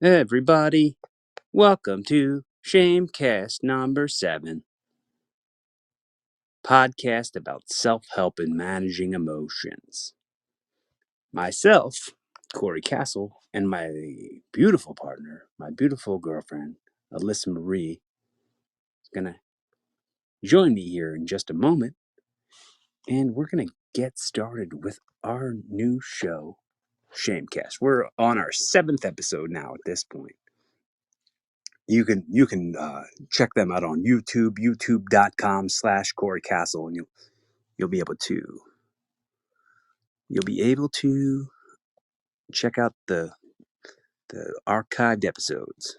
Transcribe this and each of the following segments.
Everybody, welcome to Shamecast number 7, podcast about self-help and managing emotions. Myself, Corey Castle, and my beautiful partner, my beautiful girlfriend, Alyssa Marie, is gonna join me here in just a moment, and we're gonna get started with our new show, Shamecast. We're on our 7th episode now at this point. You can check them out on YouTube, youtube.com/Corey Castle, and you'll be able to check out the archived episodes.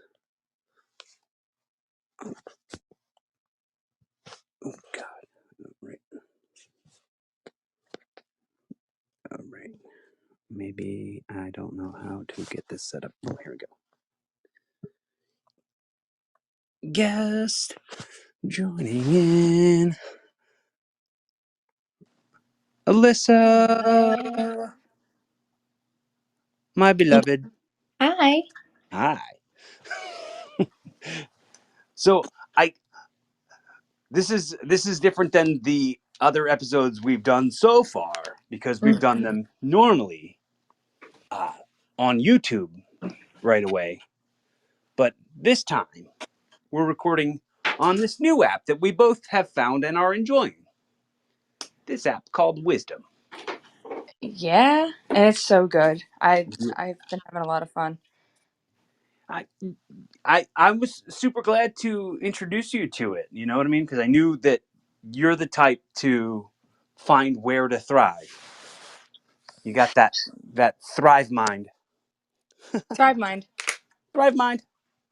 Oh God! All right. Maybe I don't know how to get this set up. Oh, here we go. Guest joining in, Alyssa, my beloved. Hi. Hi. So I this is different than the other episodes we've done so far because we've done them normally uh, on YouTube right away. But this time we're recording on this new app that we both have found and are enjoying. This app called Wisdom. Yeah, and it's so good. I've been having a lot of fun. I I was super glad to introduce you to it. You know what I mean? Because I knew that you're the type to find where to thrive. You got that thrive mind. Thrive Mind, Thrive mind.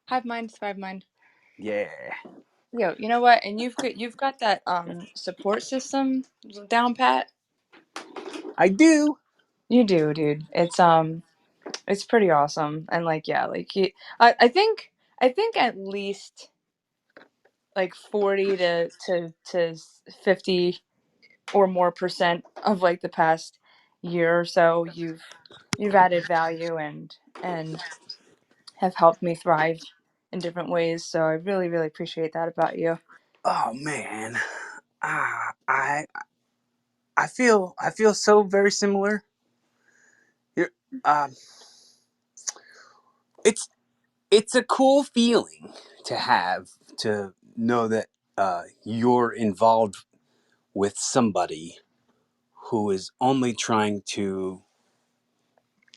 Hive Mind, Thrive Mind. Yeah, Yo, you know what? And you've got that support system down pat. I do. You do, dude. It's pretty awesome. And like yeah, like I think at least like 40 to 50 or more percent of like the past year or so you've added value and have helped me thrive in different ways. So I really, really appreciate that about you. Oh man, ah, I feel so very similar. You're, um, it's it's a cool feeling to have to know that you're involved with somebody who is only trying to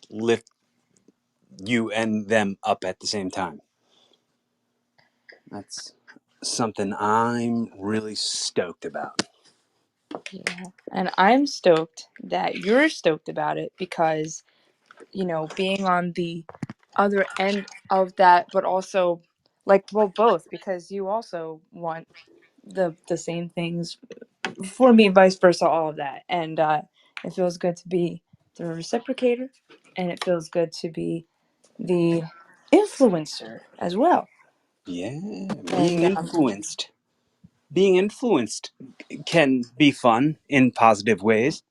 lift you and them up at the same time. That's something I'm really stoked about. Yeah. And I'm stoked that you're stoked about it because, being on the other end of that, but also like, well, both, because you also want the same things for me, vice versa, all of that. And it feels good to be the reciprocator, and it feels good to be the influencer as well. Yeah, being And influenced. Being influenced can be fun in positive ways.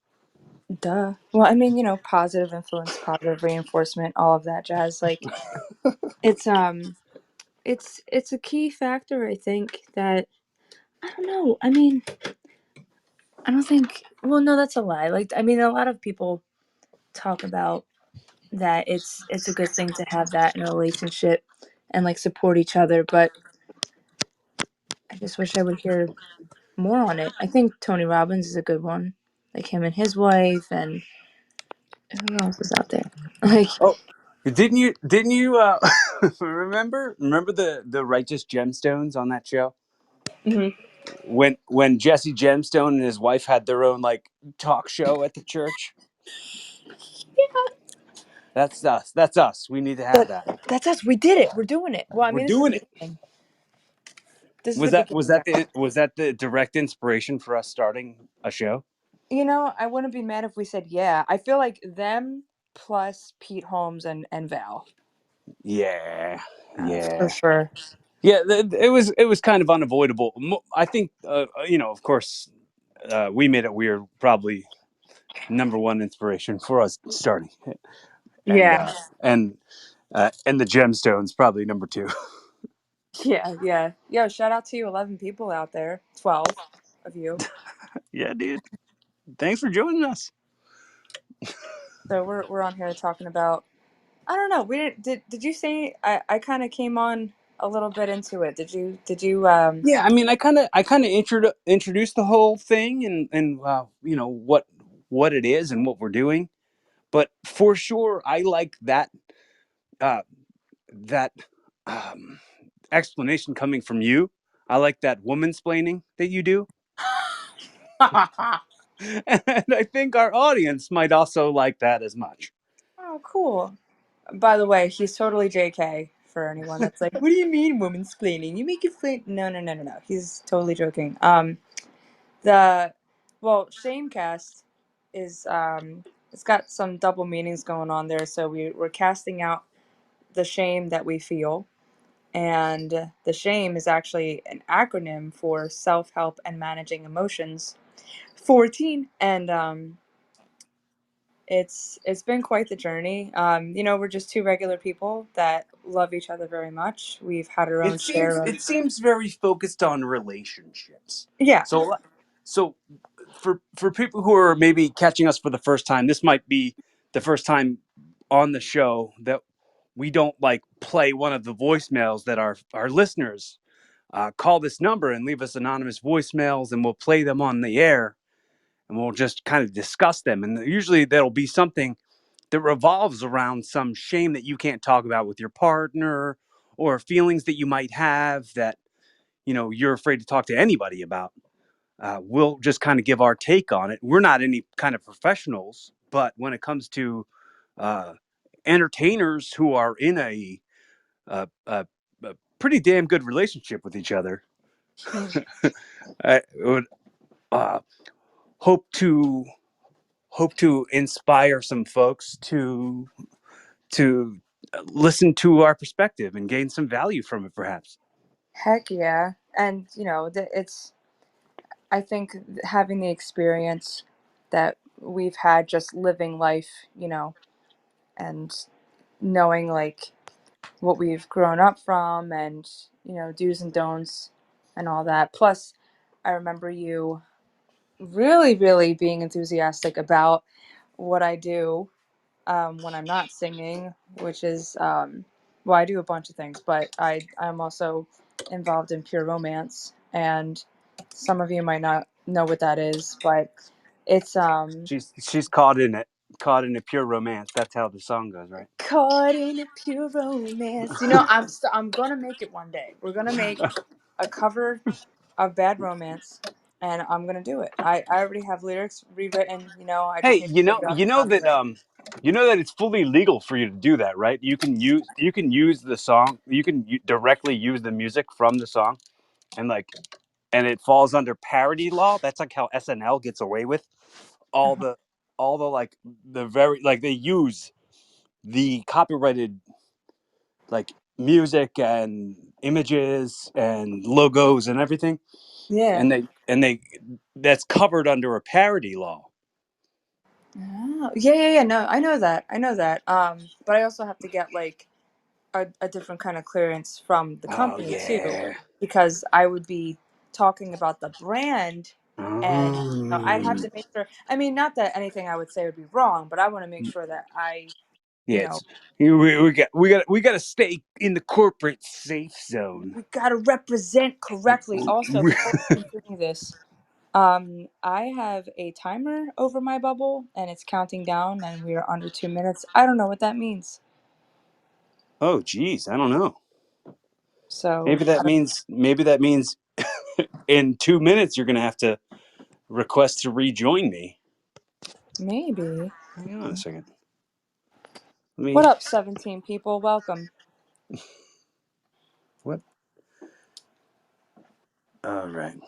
duh. Well, I mean, positive influence, positive reinforcement, all of that jazz. Like it's it's a key factor, I think, that I don't know. I mean, I don't think well, no, that's a lie. Like I mean, a lot of people talk about that it's a good thing to have that in a relationship and like support each other, but I just wish I would hear more on it. I think Tony Robbins is a good one. Like him and his wife and who else is out there? Like Oh, didn't you remember the Righteous Gemstones on that show? mhm. When Jesse Gemstone and his wife had their own like talk show at the church. That's us. That's us. We need to have That that. that's us. We did it. We're doing it. Well, I We're mean, this is doing the it. beginning. This is Was the that beginning, was that guys. the direct inspiration for us starting a show? I wouldn't be mad if we said yeah. I feel like them plus Pete Holmes and Val. Yeah, For yeah, sure. yeah. It was kind of unavoidable. I think of course, we made it weird. Probably number one inspiration for us starting, and Yeah. and And the gemstones probably number two. Yeah, yeah. Yo, shout out to you, 11 people out there, 12 of you. Yeah, dude. Thanks for joining us. So we're on here talking about. I don't know. We didn't. Did you say I kind of came on a little bit into it? Did you? Yeah, I mean, I kind of introduced the whole thing and you know what it is and what we're doing. But for sure, I like uh, that um, explanation coming from you. I like that woman-splaining that you do, and I think our audience might also like that as much. Oh, cool. By the way, he's totally JK for anyone that's like, what do you mean woman's cleaning? You make it clean. No, no, no, no, no. He's totally joking. The well, Shamecast is it's got some double meanings going on there. So we're casting out the shame that we feel, and the shame is actually an acronym for self help and managing emotions. 14, and it's been quite the journey. We're just two regular people that love each other very much. We've had our own It seems share of it seems very focused on relationships. yeah. So for people who are maybe catching us for the first time, this might be the first time on the show that we don't like play one of the voicemails that our listeners call this number and leave us anonymous voicemails, and we'll play them on the air and we'll just kind of discuss them. And usually there'll be something that revolves around some shame that you can't talk about with your partner, or feelings that you might have that you're afraid to talk to anybody about. We'll just kind of give our take on it. We're not any kind of professionals, but when it comes to uh, entertainers who are in a, a, a pretty damn good relationship with each other, I would uh, hope to inspire some folks to listen to our perspective and gain some value from it, perhaps. Heck yeah. And it's I think having the experience that we've had just living life, and knowing like what we've grown up from, and do's and don'ts and all that. Plus, I remember you really, really being enthusiastic about what I do when I'm not singing, which is well, I do a bunch of things, but I'm also involved in pure romance, and some of you might not know what that is, but it's She's caught in a pure romance. That's how the song goes, right? caught in a pure romance. I'm gonna make it one day. We're gonna make a cover of Bad Romance, and I'm gonna do it. I already have lyrics rewritten. I just Hey, need to figure out the you know that it's fully legal for you to do that, right? You can use the song. Directly use the music from the song, and it falls under parody law. That's like how SNL gets away with all content. the like the very like they use the copyrighted like music and images and logos and everything, Yeah. and they that's covered under a parody law. Oh, yeah, yeah, yeah. No, I know that. I know that. But I also have to get like a different kind of clearance from the Oh company too, yeah. because I would be talking about the brand, and I'd have Um, to make sure. I mean, not that anything I would say would be wrong, but I want to make sure that you yeah, know, we got to stay in the corporate safe zone. we got to represent correctly. Also, before we continue this, I have a timer over my bubble, and it's counting down, and we are under 2 minutes. I don't know what that means. Oh geez, I don't know. So, Maybe that means in 2 minutes you're gonna have to request to rejoin me. maybe. Hang on a second. Let What me. up, 17 people? Welcome. What? All right.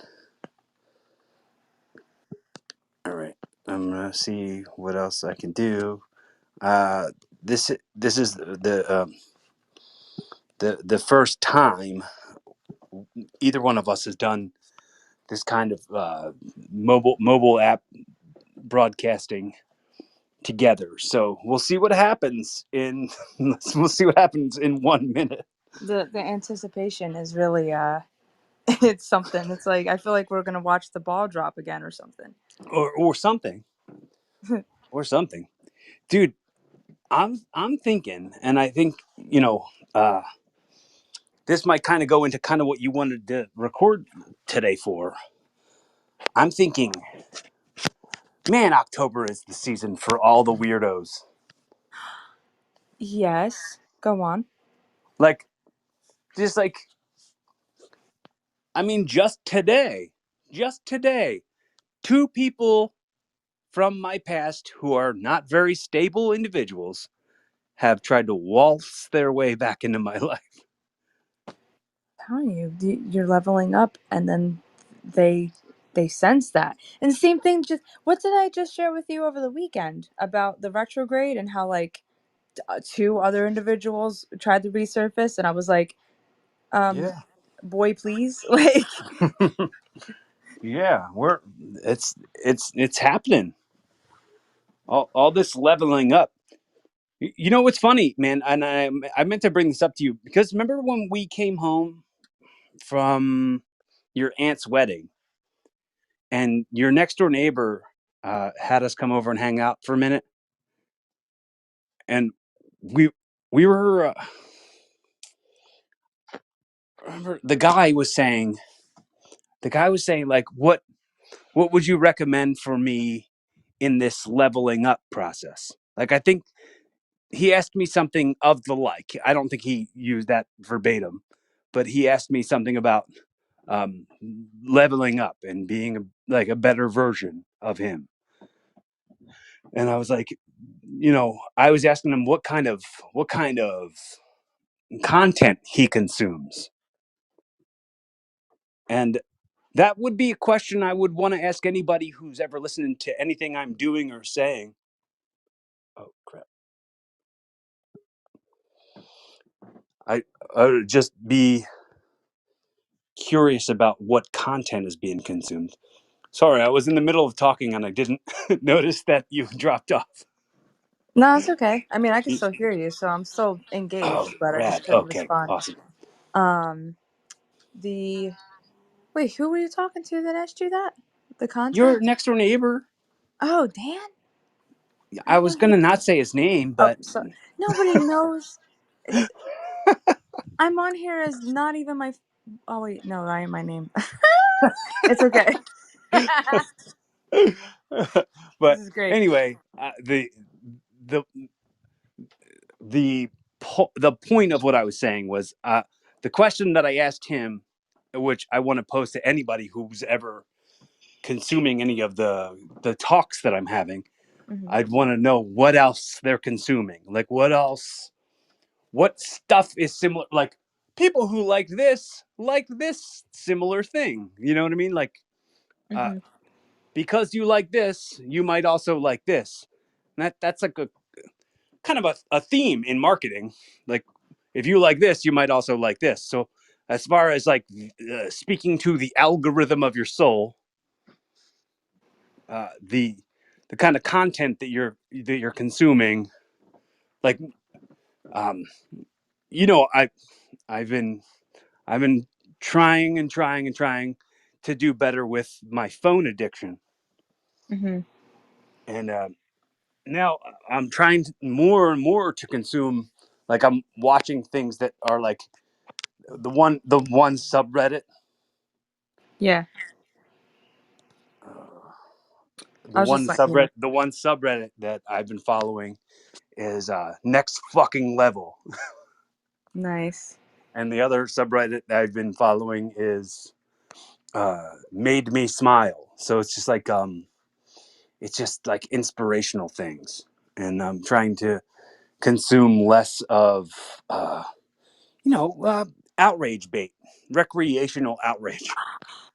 All right. I'm gonna see what else I can do. Uh, this is the first time either one of us has done this kind of mobile app broadcasting together. So we'll see what happens in we'll see what happens in 1 minute. The anticipation is really it's something. It's like I feel like we're gonna watch the ball drop again or something. Or something. Or something. Dude, I'm thinking, and I think, uh this might kind of go into kind of what you wanted to record today for. I'm thinking, man, October is the season for all the weirdos. Yes, go on. Like, just like, I mean, just today, two people from my past who are not very stable individuals have tried to waltz their way back into my life. Telling you, you're leveling up, and then they they sense that. And the same thing. Just what did I just share with you over the weekend about the retrograde and how like two other individuals tried to resurface, and I was like, um, Yeah. boy, please, like. Yeah, it's happening. All this leveling up. You know what's funny, man? And I meant to bring this up to you because remember when we came home from your aunt's wedding and your next door neighbor had us come over and hang out for a minute, and we we were remember the guy was saying like what would you recommend for me in this leveling up process? Like I think he asked me something of the like. I don't think he used that verbatim, but he asked me something about um, leveling up and being like a better version of him. And I was like, I was asking him what kind of content he consumes, and that would be a question I would want to ask anybody who's ever listening to anything I'm doing or saying. Oh crap! I would just be curious about what content is being consumed. Sorry, I was in the middle of talking and I didn't notice that you dropped off. No, it's okay. I mean, I can still hear you, so I'm still Oh, engaged, but I rad. just couldn't Okay, respond. awesome. Um, the wait, who were you talking to that asked you that? The Your content? next door neighbor. Oh, Dan. I I was thought gonna he. not say his name, Oh, but so nobody knows. I'm on here as not even my. Oh wait, no, I am my name. It's okay. This but is great. anyway, the the the point of what I was saying was the question that I asked him, which I want to pose to anybody who's ever consuming any of the talks that I'm having. Hmm. I'd want to know what else they're consuming. Like what else? What stuff is similar? Like people who like this similar thing. You know what I mean? Like uh, Hmm. because you like this, you might also like this. And that's like a kind of a theme in marketing. Like if you like this, you might also like this. So as far as like speaking to the algorithm of your soul, the kind of content that you're consuming, like um, I've been I've been trying and trying and trying to do better with my phone addiction, Hmm. and now I'm trying more and more to consume. Like I'm watching things that are like the one subreddit. Yeah, Uh, the I was one just like, yeah, subreddit that I've been following is next fucking level, nice. and the other subreddit that I've been following is made me smile. So it's just like inspirational things, and I'm trying to consume less of uh, you know uh, outrage bait, recreational outrage.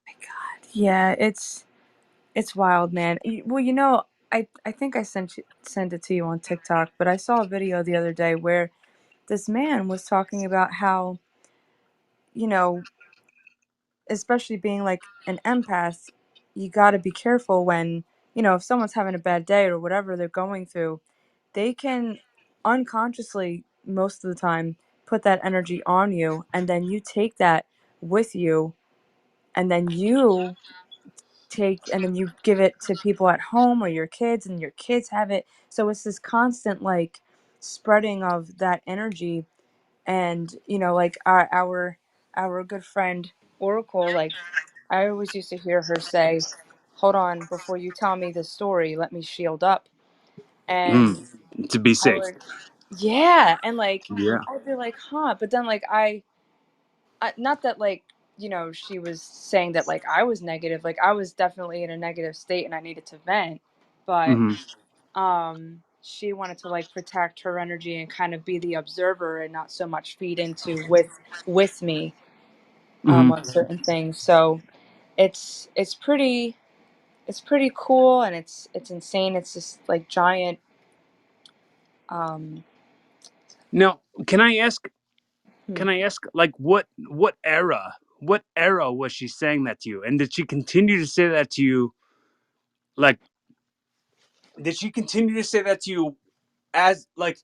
My God, yeah, it's wild, man. Well, I think I sent it to you on TikTok, but I saw a video the other day where this man was talking about how you know especially being like an empath, you got to be careful when if someone's having a bad day or whatever they're going through, they can unconsciously, most of the time, put that energy on you, and then you take that with you, and then you give it to people at home or your kids, and your kids have it. So it's this constant like spreading of that energy. And like our good friend Oracle, like I always used to hear her say, hold on, before you tell me the story, let me shield up. And Mm, to be I safe. would, yeah, and like Yeah. I'd be like, huh, but then like not that like she was saying that like I was negative, like I was definitely in a negative state and I needed to vent, but Hmm. she wanted to like protect her energy and kind of be the observer and not so much feed into with me Hmm. on certain things. So it's pretty cool, and it's insane. It's just like giant. um Now, can I ask? hmm. Can I ask? Like, what era? What era was she saying that to you? And did she continue to say that to you? Like, did she continue to say that to you as like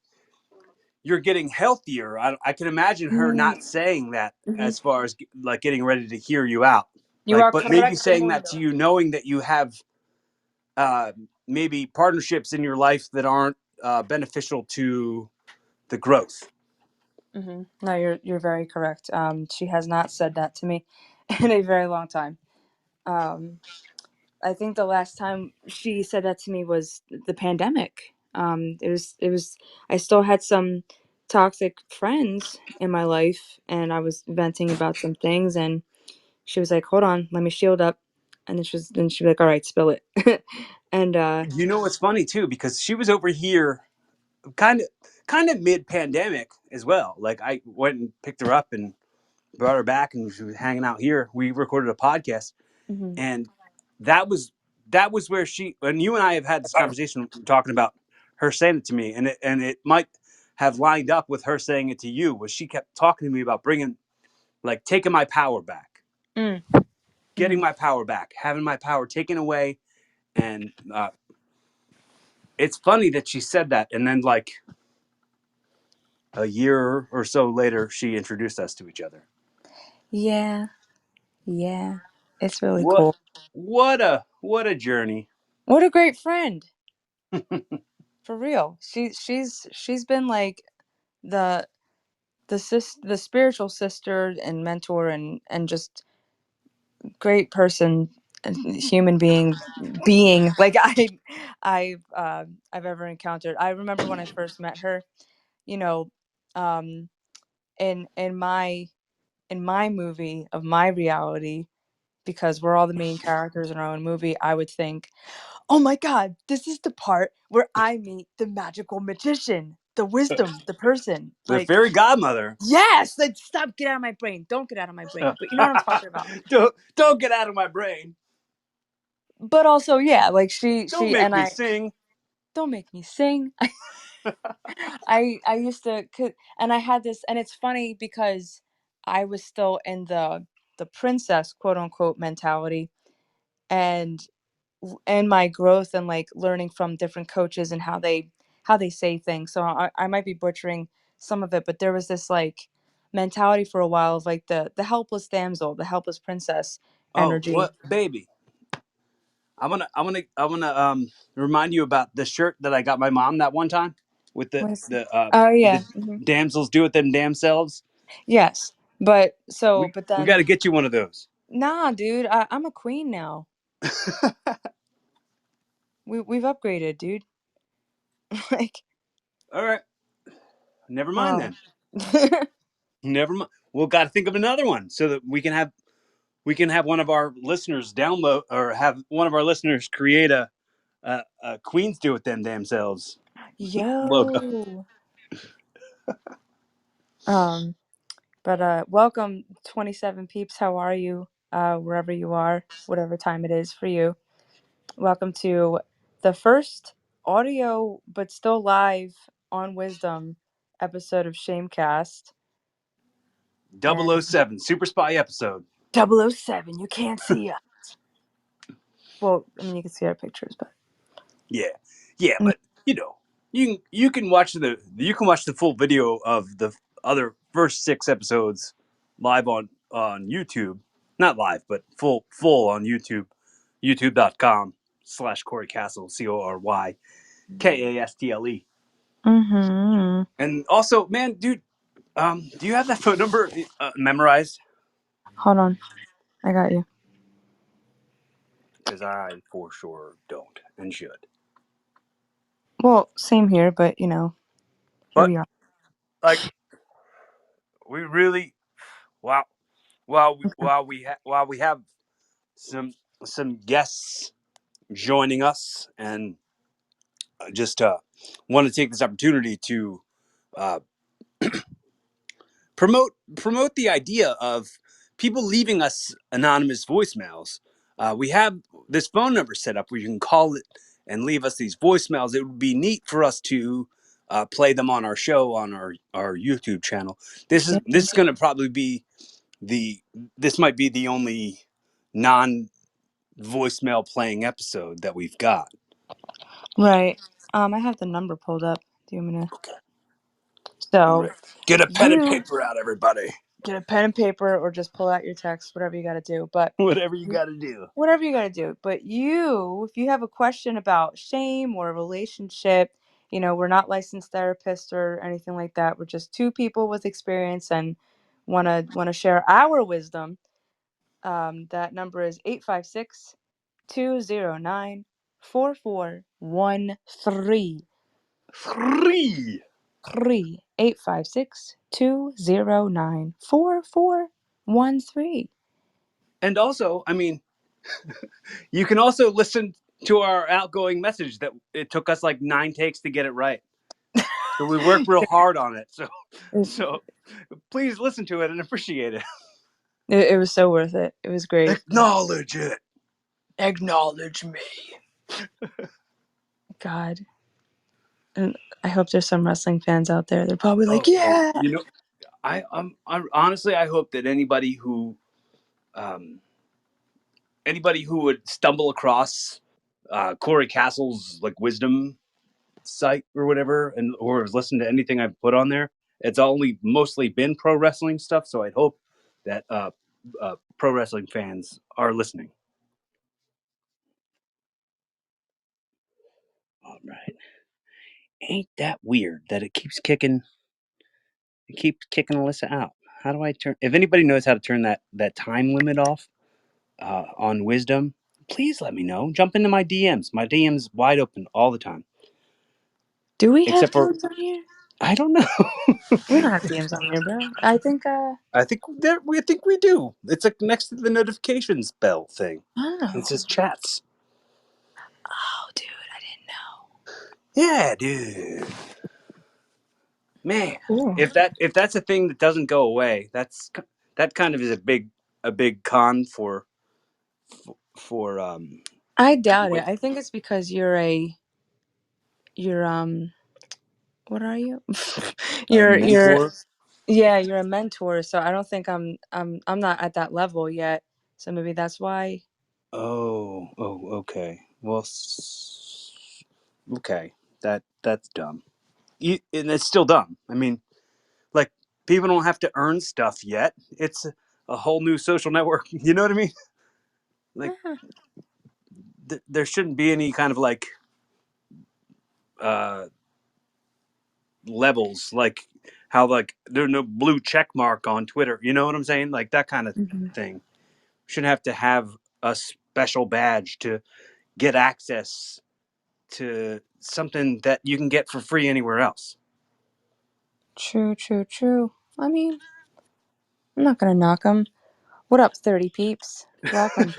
you're getting healthier? I can imagine her not saying that Mm-hmm. as far as like getting ready to hear you out. You Like, are but maybe correct, saying that to Mundo. you, knowing that you have uh, maybe partnerships in your life that aren't beneficial to the growth. No, you're very correct. She has not said that to me in a very long time. um I think the last time she said that to me was the pandemic. It was I still had some toxic friends in my life, and I was venting about some things, and she was like, "Hold on, let me shield up," and then she was like, "All right, spill it," and You know what's funny too, because she was over here kind of mid pandemic as well. Like I went and picked her up and brought her back, and she was hanging out here. We recorded a podcast, mhm. and that was that was where she and you and I have had this conversation talking about her saying it to me, and it might have lined up with her saying it to you. Was she kept talking to me about bringing like taking my power back, Mm, getting mhm. my power back, having my power taken away, and it's funny that she said that, and then like a year or so later, she introduced us to each other. Yeah, yeah, it's really What cool. what a journey. What a great friend, for real. She's been like the the spiritual sister and mentor, and just great person and human being like I've ever encountered. I remember when I first met her, you know, um, in my movie of my reality, because we're all the main characters in our own movie. I would think, oh my God, this is the part where I meet the magical magician, the wisdom, the person. The Like, fairy godmother. yes, like stop, get out of my brain. Don't get out of my brain. But you know what I'm talking about. Don't get out of my brain. But also, yeah, like Don't she make and me I sing. don't make me sing. I used to, and I had this, and it's funny because I was still in the princess quote unquote mentality, and and my growth and like learning from different coaches and how they say things. So I might be butchering some of it, but there was this like mentality for a while of like the helpless damsel, the helpless princess Oh, energy. what baby? I wanna remind you about the shirt that I got my mom that one time with Was oh the yeah, damsels do it them damn selves. yes, but We got then to get you one of those. nah, dude, I'm a queen now. We've upgraded, dude. Like, All right, never mind um, then. Never mind. We'll got to think of another one so that we can have one of our listeners download or have one of our listeners create a Queens do it them damn selves logo. yo, um, but welcome 27 peeps. How are you? Wherever you are, whatever time it is for you. Welcome to the first audio but still live on Wisdom episode of Shamecast. Double And O Seven Super Spy episode. 007, you can't see us. Well, I mean, you can see our pictures, but. Yeah, yeah, but you can watch the full video of the other first 6 episodes live on YouTube. Not live, but full on YouTube. YouTube.com/Corey Castle, CoryKastle. Mm-hmm. And also, man, dude, do you have that phone number memorized? Hold on. I got you. Because I for sure don't and should. Well, same here, but here But we are. like, we really wow. While we have some some guests joining us, and just want to take this opportunity to uh, promote the idea of people leaving us anonymous voicemails. We have this phone number set up where you can call it and leave us these voicemails. It would be neat for us to play them on our show on our YouTube channel. This is Yeah. this is going to probably be the this might be the only non voicemail playing episode that we've got. Right. I have the number pulled up. Do you want me to? Okay. I'm So ready. Get a pen and you paper out, everybody. get a pen and paper, or just pull out your text, whatever you got to do. But Whatever you got to do. whatever you got to do. But if you have a question about shame or a relationship, we're not licensed therapists or anything like that. We're just two people with experience and want to share our wisdom. That number is 856-209-4413. 3. 856-209-4413. And also, I mean, you can also listen to our outgoing message that it took us like 9 takes to get it right. So we worked real hard on it. So it, so please listen to it and appreciate it. it was so worth it. It was great. Acknowledge it. Acknowledge me. God. And I hope there's some wrestling fans out there. They're probably like, Oh, yeah. I honestly I hope that um anybody who would stumble across Corey Castle's like wisdom site or whatever, and or has listened to anything I've put on there, it's only mostly been pro wrestling stuff. So I hope that pro wrestling fans are listening. All right. Ain't that weird that it keeps kicking Alyssa out? How do I turn? If anybody knows how to turn that time limit off on wisdom, please let me know. Jump into my DMs. My DMs wide open all the time, Do we have except for DMs on here? I don't know. We don't have DMs on here, bro. I think, I think we do. It's like next to the notifications bell thing. It oh. says chats. Oh, dude, I didn't Yeah, dude. Man, know. if that's a thing that doesn't go away, that kind of is a big con for I doubt it. with I think it's because you're, what are you? a you're, mentor. yeah, you're a mentor. So I don't think I'm not at that level yet. So maybe that's why. Oh, okay. Well, okay. That's dumb. And it's still dumb. I mean, like, people don't have to earn stuff yet. It's a whole new social network. You know what I mean? Like, Uh, there shouldn't be any kind of like uh, levels, like how like there's no blue check mark on Twitter. You know what I'm saying? Like that kind of mhm. thing. Shouldn't have to have a special badge to get access to something that you can get for free anywhere else. True, true, true. I mean, I'm not gonna knock them. What up, 30 peeps? Welcome.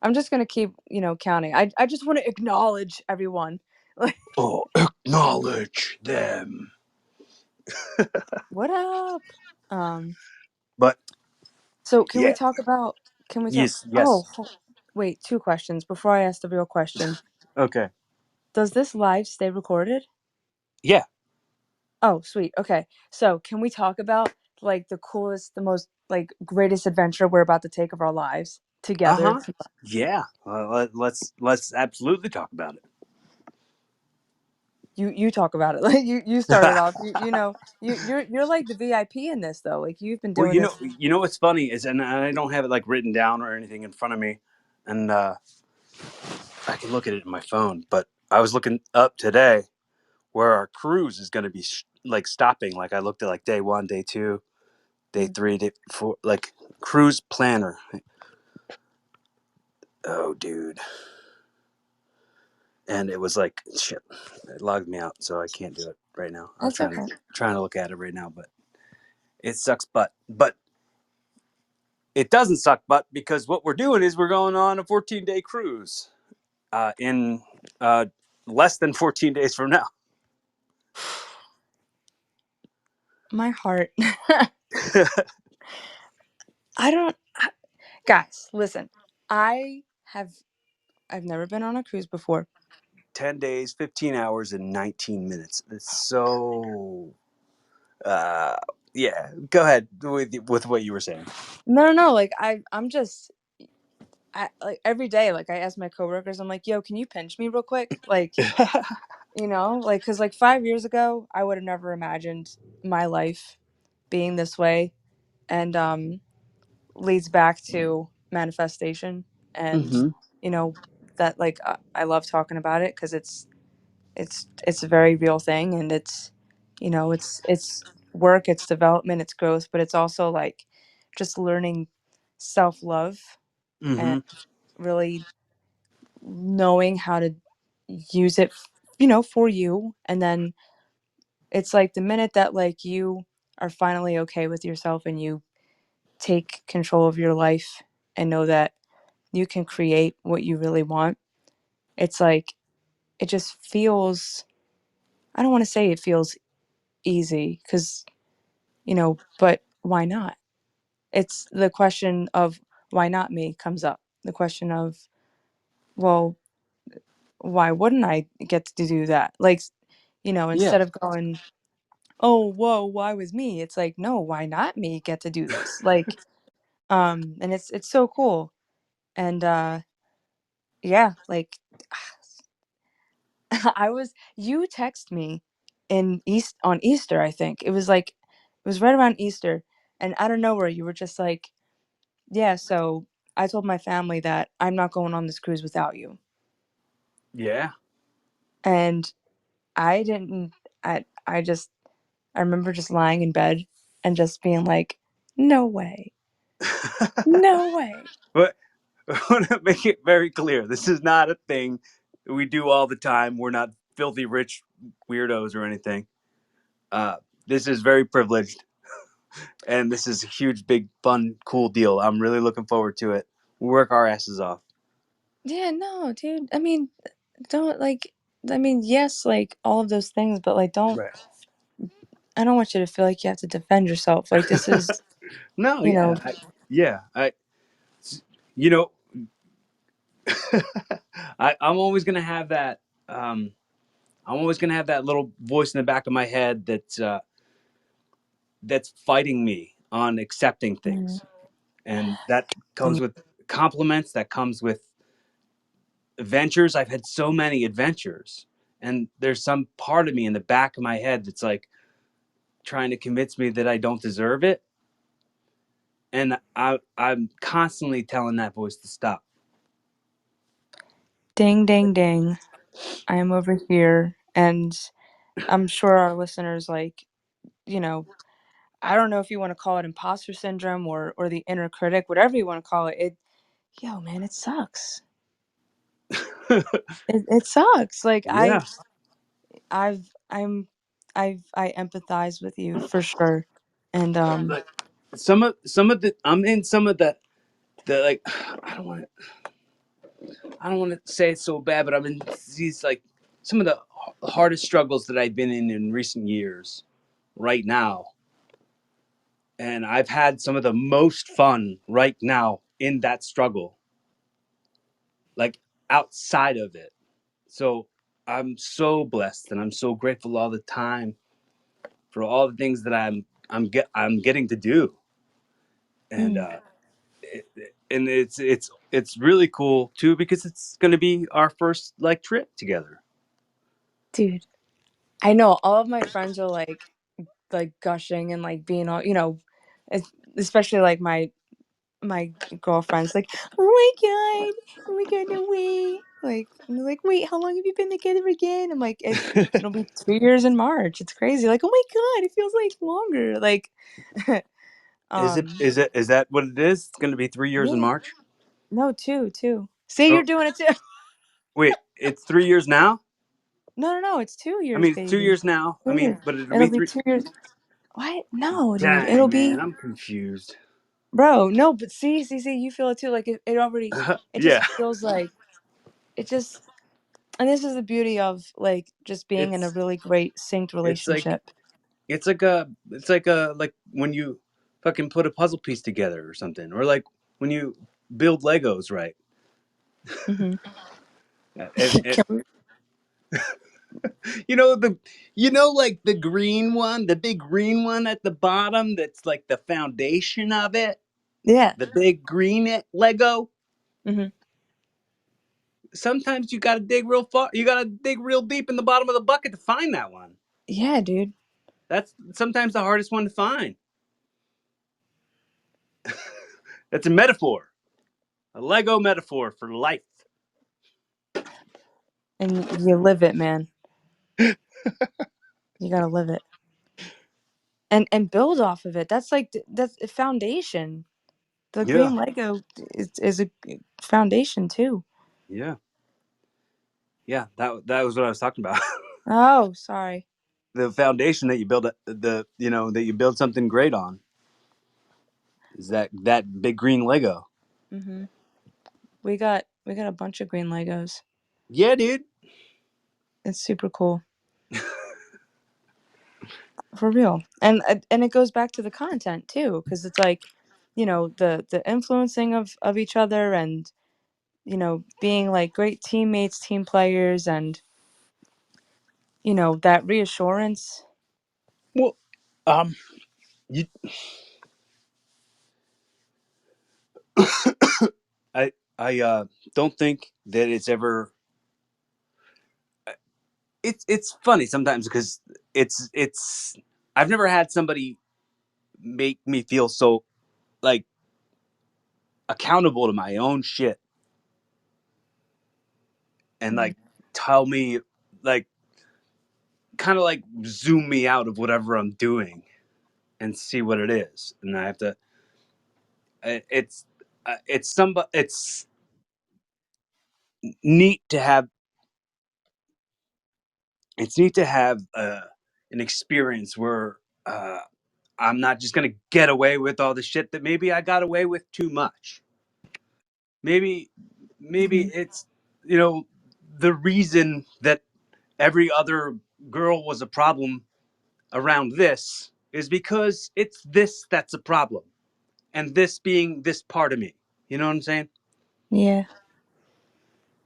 I'm just gonna keep, counting. I just want to acknowledge everyone. Like, Oh, acknowledge them. what up? Um, But so can we yeah, talk about? Can we talk? yes, Oh, yes, wait. Two questions before I ask the real question. okay, Does this live stay recorded? yeah, Oh, sweet. Okay. So can we talk about like the coolest, the most like greatest adventure we're about to take of our lives uh together? huh, yeah. Let's absolutely talk about it. you talk about it. Like you started off. You know you're like the VIP in this though. Like you've been Well, doing this. you know what's funny is, and I don't have it like written down or anything in front of me, and I can look at it in my phone. But I was looking up today where our cruise is going to be like stopping. Like I looked at like day 1, day 2, day Mm. 3, day 4, like cruise planner. Oh, dude. And it was like shit. It logged me out, so I can't do it right now. I was That's okay. trying to look at it right now, but it sucks butt. But it doesn't suck butt because what we're doing is we're going on a 14-day cruise in uh, less than 14 days from now. My heart. I don't. Guys, listen. I have. I've never been on a cruise before. 10 days, 15 hours, and 19 minutes. It's so. Uh, yeah, go ahead with what you were saying. No, no, no. Like I'm just. Like every day, like I ask my coworkers, I'm like, "Yo, can you pinch me real quick?" Like, like because like 5 years ago, I would have never imagined my life being this way, and leads back to manifestation, and Mm-hmm. you know that like I love talking about it because it's a very real thing, and it's it's work, it's development, it's growth, but it's also like just learning self love and Mm-hmm. really knowing how to use it, for you. And then it's like the minute that like you are finally okay with yourself and you take control of your life and know that you can create what you really want, it's like it just feels, I don't want to say it feels easy because, but why not? It's the question of why not me comes up. The question of, well, why wouldn't I get to do that? Like, Yeah. instead of going, oh, whoa, why was me? It's like, no, why not me get to do this? Like, and it's so cool. And yeah, like you text me on Easter, I think. It was like it was right around Easter, and out of nowhere you were just like, yeah, so I told my family that I'm not going on this cruise without you. Yeah. And I didn't I remember just lying in bed and just being like, no way. No way. But I want to make it very clear. This is not a thing we do all the time. We're not filthy rich weirdos or anything. Uh, this is very privileged, and this is a huge, big, fun, cool deal. I'm really looking forward to it. We work our asses off. Yeah, no, dude. I mean, don't like I mean, yes, like all of those things, but like don't Right. I don't want you to feel like you have to defend yourself. Like this is, No, you yeah, know, yeah. You know, I'm always gonna have that. Um, I'm always gonna have that little voice in the back of my head that's fighting me on accepting mm, things, and that comes and with compliments. That comes with adventures. I've had so many adventures, and there's some part of me in the back of my head that's like trying to convince me that I don't deserve it, and I'm constantly telling that voice to stop. ding ding ding. I am over here and I'm sure our listeners like, you know, I don't know if you want to call it imposter syndrome or the inner critic, whatever you want to call it. Yo, man, it sucks. It sucks. Like Yeah, I've I'm I empathize with you for sure. And like some of the I'm in some of the like I don't want I don't want to say it so bad, but I'm in these like some of the hardest struggles that I've been in recent years right now, and I've had some of the most fun right now in that struggle, like outside of it. So I'm so blessed and I'm so grateful all the time for all the things that I'm getting to do, and mm, it's really cool too because it's going to be our first like trip together. dude. I know all of my friends are like gushing and like being all, especially like my girlfriends like, oh my god, no way. Like, and they're like, wait, how long have you been together again? I'm like, it'll be 2 years in March. It's crazy. Like, oh my god, it feels like longer. Like, Is it? um, Is that what it is? It's going to be 3 years in yeah, March. no, two. See, you're Oh, doing it too. wait, it's 3 years now. No, it's two I years, mean, it's two baby. years now. I 2 years. mean, but it'll It'll be be three. 2 years. What? No, dude. It'll Dang, be, man, I'm confused. bro. No, but see, you feel it too. Like it already. It Yeah, just feels like it just. And this is the beauty of like just being in a it's really great synced it's like relationship. it's like when you fucking put a puzzle piece together or something, or like when you build Legos, right? Hmm. And Can we, you know the like the green one, the big green one at the bottom that's like the foundation of it, yeah. the big green Lego. Hmm. Sometimes you gotta dig real far. You gotta dig real deep in the bottom of the bucket to find that one. Yeah, dude. That's sometimes the hardest one to find. That's a metaphor, a Lego metaphor for life. And you live it, man. You gotta live it and build off of it. That's like that's a foundation. The Yeah, green Lego is a foundation too. yeah, yeah. That was what I was talking about. Oh, sorry. The foundation that you build that you build something great on is that big green Lego. Hmm. We got a bunch of green Legos. Yeah, dude. It's super cool. For real. And it goes back to the content too, because it's like, the influencing of each other and, being like great teammates, team players, and, that reassurance. Well, um, you, I don't think that it's ever. It's funny sometimes because it's. I've never had somebody make me feel so like accountable to my own shit and Mm. like tell me like kind of like zoom me out of whatever I'm doing and see what it is, and I have to. It's neat to have. It's neat to have an experience where uh, I'm not just gonna get away with all the shit that maybe I got away with too much. Maybe maybe Mhm. it's the reason that every other girl was a problem around this is because it's this that's a problem, and this being this part of me. You know what I'm saying? Yeah.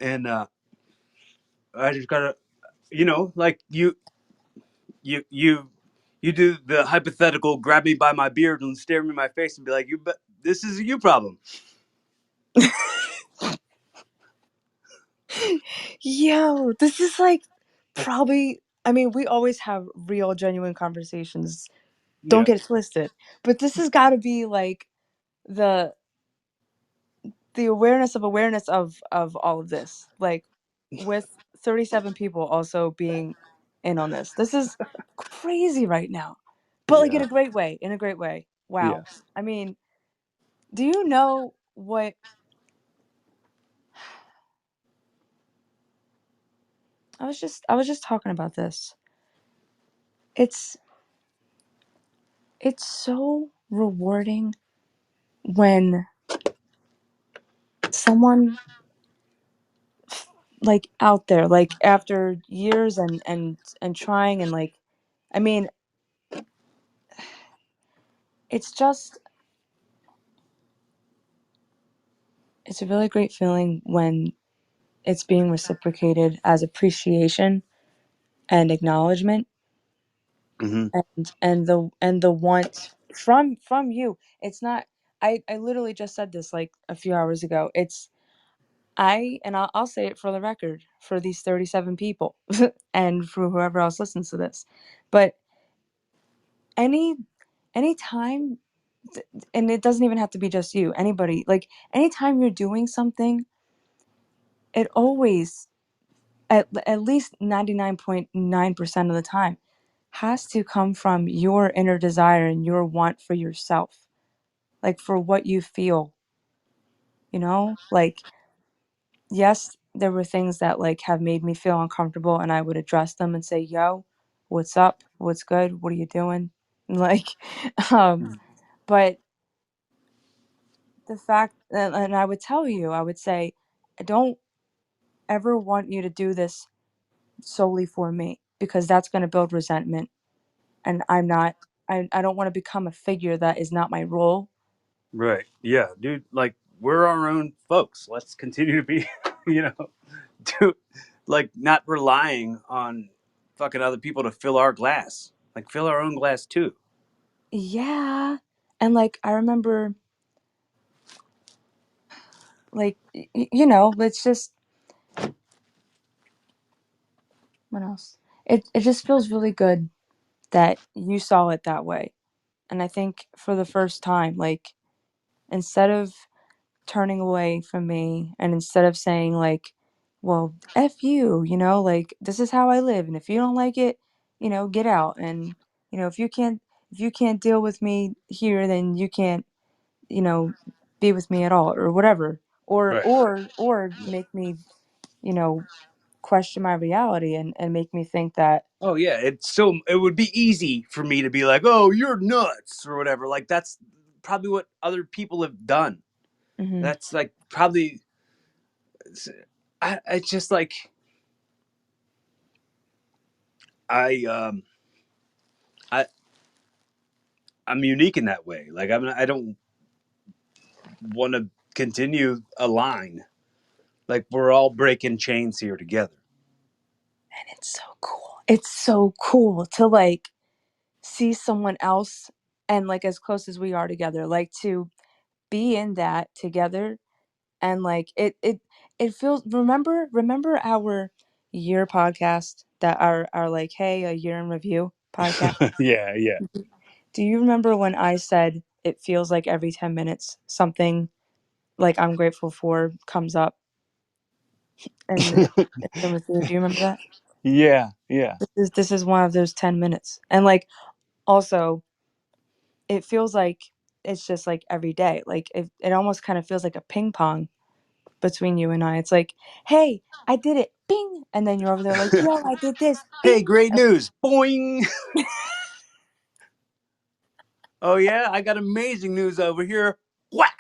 And I just gotta, like you you you do the hypothetical grab me by my beard and stare me in my face and be like, this is a you problem. Yo, this is like probably, I mean, we always have real, genuine conversations. Don't Yeah. get it twisted. But this has got to be like the the awareness of all of this, like with 37 people also being in on this. This is crazy right now, but like in Yeah. a great way, in a great way. Wow. Yes. I mean, do you know what I was just talking about this. It's it's so rewarding when someone like out there, like after years and trying and like, I mean, it's just it's a really great feeling when it's being reciprocated as appreciation and acknowledgement, Hmm. and the want from you. It's not, I literally just said this like a few hours ago. I'll say it for the record for these 37 people and for whoever else listens to this. But any anytime and it doesn't even have to be just you, anybody, like anytime you're doing something, it always at least 99.9% of the time has to come from your inner desire and your want for yourself, like for what you feel, like yes, there were things that like have made me feel uncomfortable and I would address them and say, "Yo, what's up? What's good? What are you doing?" Like um but the fact and I would tell you, I would say, "I don't ever want you to do this solely for me because that's going to build resentment and I don't want to become a figure that is not my role." Right. Yeah, dude. Like we're our own folks. Let's continue to be, you know, do like not relying on fucking other people to fill our glass. Like fill our own glass too. Yeah. And like I remember like it's just what else? It just feels really good that you saw it that way. And I think for the first time, like instead of turning away from me and instead of saying like, well, F you, like this is how I live and if you don't like it, get out and if you can't deal with me here, then you can't, you know, be with me at all or whatever. Right. Or make me, you know, question my reality and make me think that Oh yeah, it would be easy for me to be like, "Oh, you're nuts" or whatever. Like that's probably what other people have done. mhm, That's like probably I just like I I I'm unique in that way. Like I don't want to continue a line. Like we're all breaking chains here together. and it's so cool. It's so cool to like see someone else and like as close as we are together, like to be in that together and like it feels remember our year podcast that our like hey a year in review podcast. Yeah, yeah. Do you remember when I said it feels like every 10 minutes something like I'm grateful for comes up and with you? Do you remember that? Yeah, yeah. This is one of those 10 minutes. And like also it feels like it's just like every day. Like it almost kind of feels like a ping pong between you and I. It's like, hey, I did it, bing, and then you're over there like, yo, I did this, Hey, bing, great news. Boing. Oh yeah, I got amazing news over here. Whack.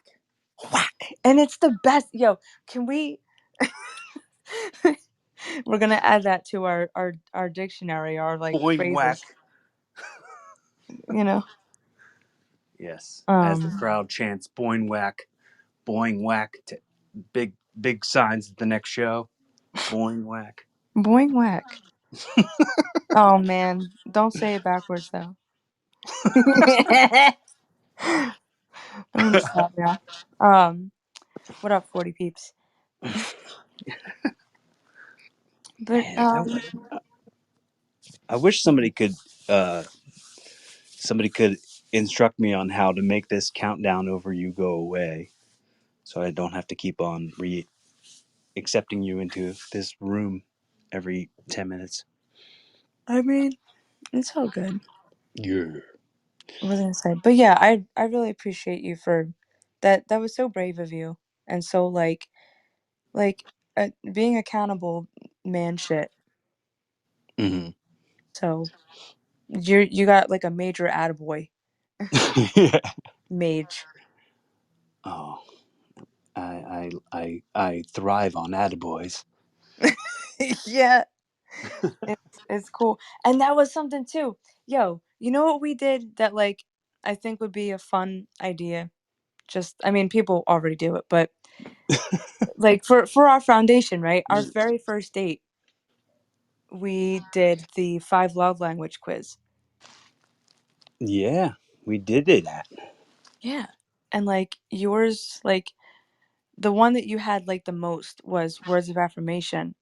whack, and it's the best. Yo, can we? We're gonna add that to our dictionary, our like Boing whack. phrases. You know, Yes. As the um, crowd chants boing whack to big signs at the next show. Boing whack. boing whack. Oh man, don't say it backwards though. I'm gonna stop now. What up, 40 peeps? But Man, I wish uh somebody could instruct me on how to make this countdown over you go away so I don't have to keep on accepting you into this room every 10 minutes. I mean, it's all good. Yeah. What was I gonna say? But yeah, I really appreciate you for that. That was so brave of you, and so like being accountable, man, shit. Hmm. So you got like a major attaboy, Yeah. mage. Oh, I thrive on attaboys. Yeah, it's cool, and that was something too. Yo, you know what we did that like I think would be a fun idea. Just I mean, people already do it, but like for our foundation, right? Our very first date we did the 5 love language quiz. Yeah, we did it at. Yeah. And like yours, like the one that you had like the most was words of affirmation.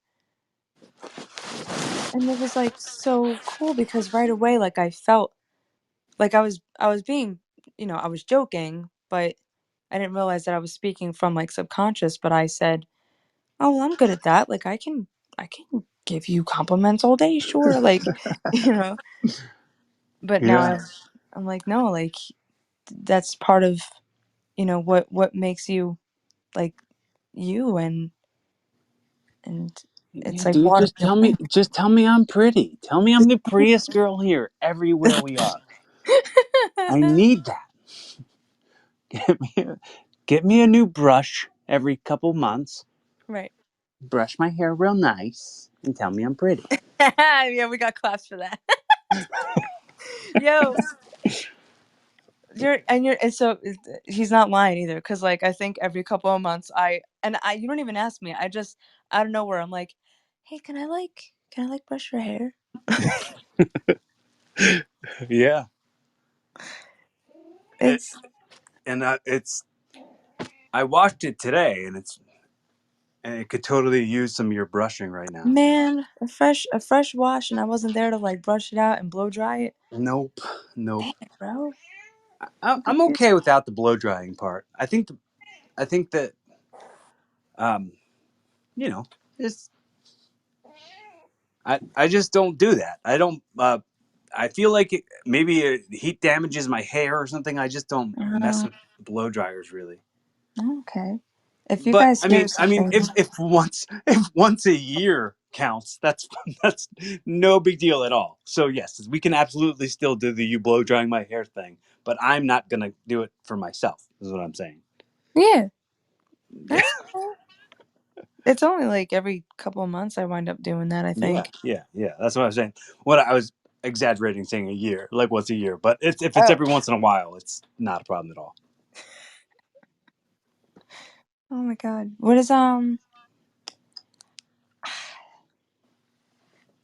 And it was like so cool because right away like I felt like I was being, I was joking, but I didn't realize that I was speaking from like subconscious, but I said, "Oh, well, I'm good at that. Like I can give you compliments all day, sure." Like, you know, but now Yeah. I'm like, "No, like that's part of, what makes you like you and Yeah, it's like dude, water in your brain." just tell me I'm pretty. Tell me I'm the prettiest girl here everywhere we are. I need that. Get me a, get me a new brush every couple months. Right. Brush my hair real nice and tell me I'm pretty. Yeah, we got claps for that. Yo, and so he's not lying either, because like I think every couple of months I you don't even ask me, I just out of nowhere I'm like, hey, can I brush your hair? Yeah. It, It's and I watched it today and it could totally use some of your brushing right now. Man, a fresh wash and I wasn't there to like brush it out and blow dry it. Nope. Nope. Dang it, bro. You could I'm use okay without the blow drying part. I think that um you know, it's I just don't do that. I don't. I feel like maybe heat damages my hair or something. I just don't mess uh, with blow dryers really. okay. If you But guys hear something, if once a year counts, that's that's no big deal at all. So yes, we can absolutely still do the you blow drying my hair thing. But I'm not gonna do it for myself. Is what I'm saying. yeah, that's cool. It's only like every couple of months I wind up doing that, I Yeah, think. yeah, yeah. That's what I was saying. What I was exaggerating, saying a year, like once a year. But if it's Oh. every once in a while, it's not a problem at all. Oh my god. What is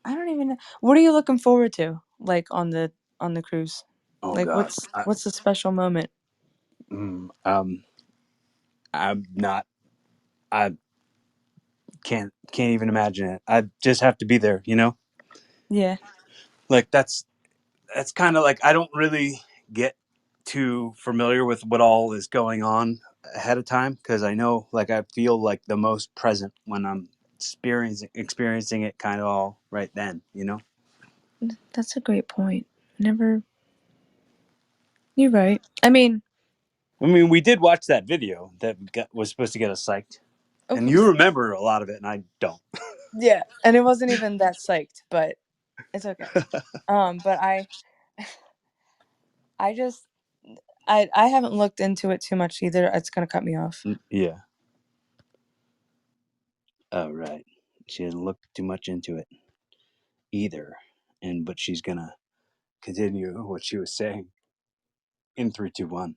I don't even know. What are you looking forward to, like on the cruise? Oh Like God, what's the special moment? mm, I'm not. I can't even imagine it. I just have to be there. You know, Yeah. like that's kind of like I don't really get too familiar with what all is going on ahead of time because I know like I feel like the most present when I'm experiencing it kind of all right then. You know. That's a great point. Never You're right. I mean, I mean, we did watch that video that was supposed to get us psyched, and you remember a lot of it, and I don't. yeah, and it wasn't even that psyched, but it's okay. But I just I haven't looked into it too much either. It's gonna cut me off. Yeah. Oh, right. She hasn't looked too much into it either, and but she's gonna continue what she was saying in three, two, one.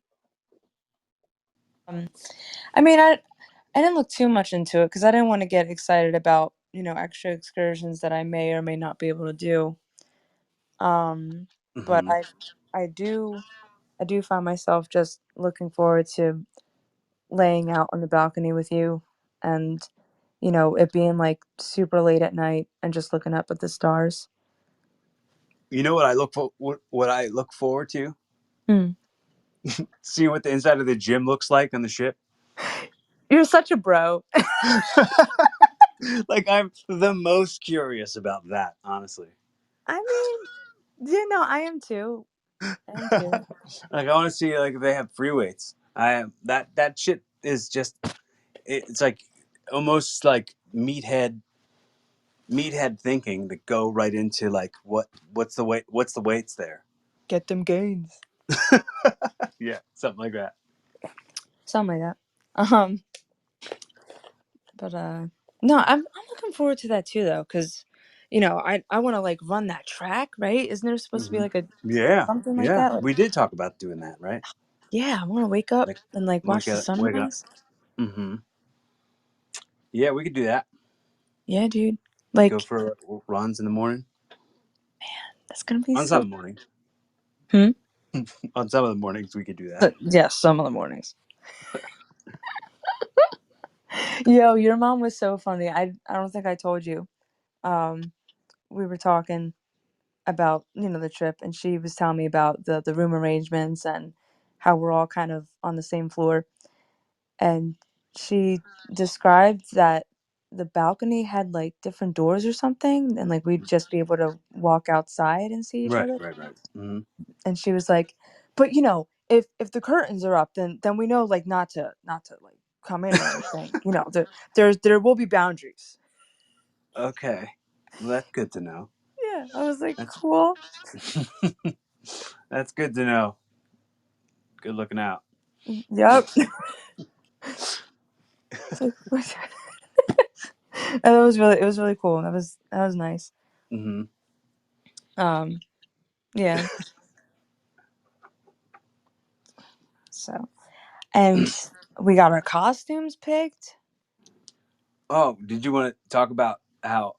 Um, I mean, I didn't look too much into it because I didn't want to get excited about extra excursions that I may or may not be able to do. But Mm-hmm. I do find myself just looking forward to laying out on the balcony with you and it being like super late at night and just looking up at the stars. You know what I look for? What I look forward to? Hmm. Seeing what the inside of the gym looks like on the ship. You're such a bro. Like I'm the most curious about that, honestly. I mean, I am too. I am too. Like I want to see like if they have free weights. I that shit is just it's like almost like meathead thinking that go right into like what's the weights there. Get them gains. Yeah, something like that. Something like that. But no, I'm looking forward to that too though, because I want to like run that track, right? Isn't there supposed to be Hmm. like a Yeah, something like yeah, that? Like, we did talk about doing that, right? yeah, I want to wake up Like and like watch the wake up. sunrise. Hmm. Yeah, we could do that. Yeah, dude. Go Like for runs in the morning. that's gonna be On so. some mornings, Hmm? on some of the mornings we could do that. Yeah, some of the mornings. Yo, your mom was so funny. I don't think I told you. Um, we were talking about, the trip, and she was telling me about the room arrangements and how we're all kind of on the same floor. And she described that the balcony had like different doors or something, and like we'd just be able to walk outside and see each Right, other. right, right. Hmm. And she was like, "But if the curtains are up, then we know like not to like come in or anything. There will be boundaries." Okay, well, that's good to know. Yeah, I was like, That's "Cool." that's good to know. Good looking out. Yep. It's like, what? And it was really cool. That was nice. Hmm. Um, yeah. So, and we got our costumes picked. Oh, did you want to talk about how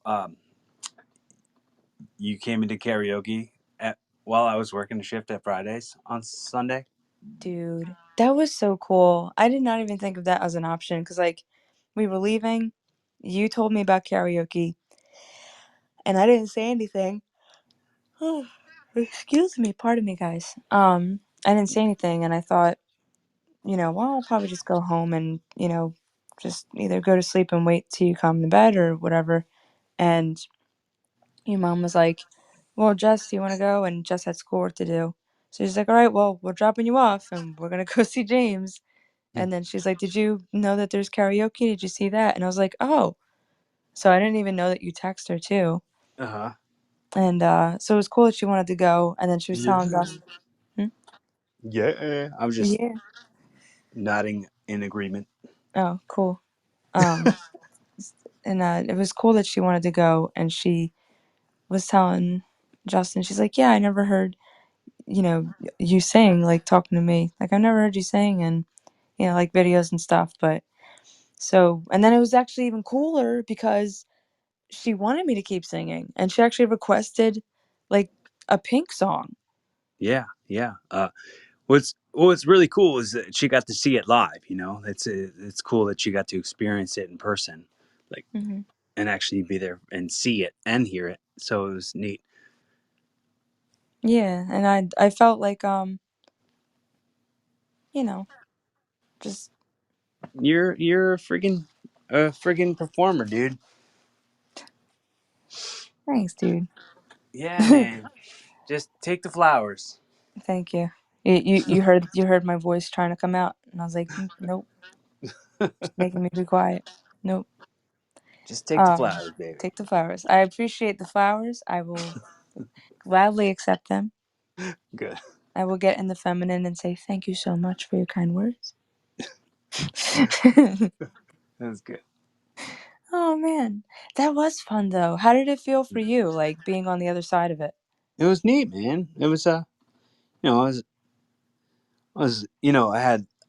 you came into karaoke at while I was working a shift at Fridays on Sunday? Dude, that was so cool. I did not even think of that as an option because, like, we were leaving. You told me about karaoke, and I didn't say anything. Oh, excuse me, pardon me, guys. I didn't say anything, and I thought, well, I'll probably just go home and, just either go to sleep and wait till you come to bed or whatever. And your mom was like, "Well, Jess, do you want to go?" And Jess had schoolwork to do. So she's like, "All right, well, we're dropping you off and we're going to go see James." And then she's like, "Did you know that there's karaoke? Did you see that?" And I was like, "Oh." So I didn't even know that you text her too. Uh huh. And so it was cool that she wanted to go. And then she was telling Yeah. Josh, hmm? Yeah. I was just Yeah. nodding in agreement. Oh, cool. Um, and it was cool that she wanted to go. And she was telling Justin, she's like, "Yeah, I never heard, you sing, like talking to me. Like, I've never heard you sing and, like videos and stuff." But so, and then it was actually even cooler because she wanted me to keep singing and she actually requested like a Pink song. Yeah, yeah. What's really cool is that she got to see it live. It's cool that she got to experience it in person, like, Hmm. and actually be there and see it and hear it. So it was neat. Yeah, and I felt like you know, just You're a friggin' performer, dude. thanks, dude. Yeah, man. Just take the flowers. Thank you. You heard my voice trying to come out and I was like, Nope, just making me be quiet. Nope. Just take the Um flowers, baby. take the flowers. I appreciate the flowers. I will gladly accept them. Good. I will get in the feminine and say thank you so much for your kind words. That's good. Oh man, that was fun though. How did it feel for you, like being on the other side of it? It was neat, man. It was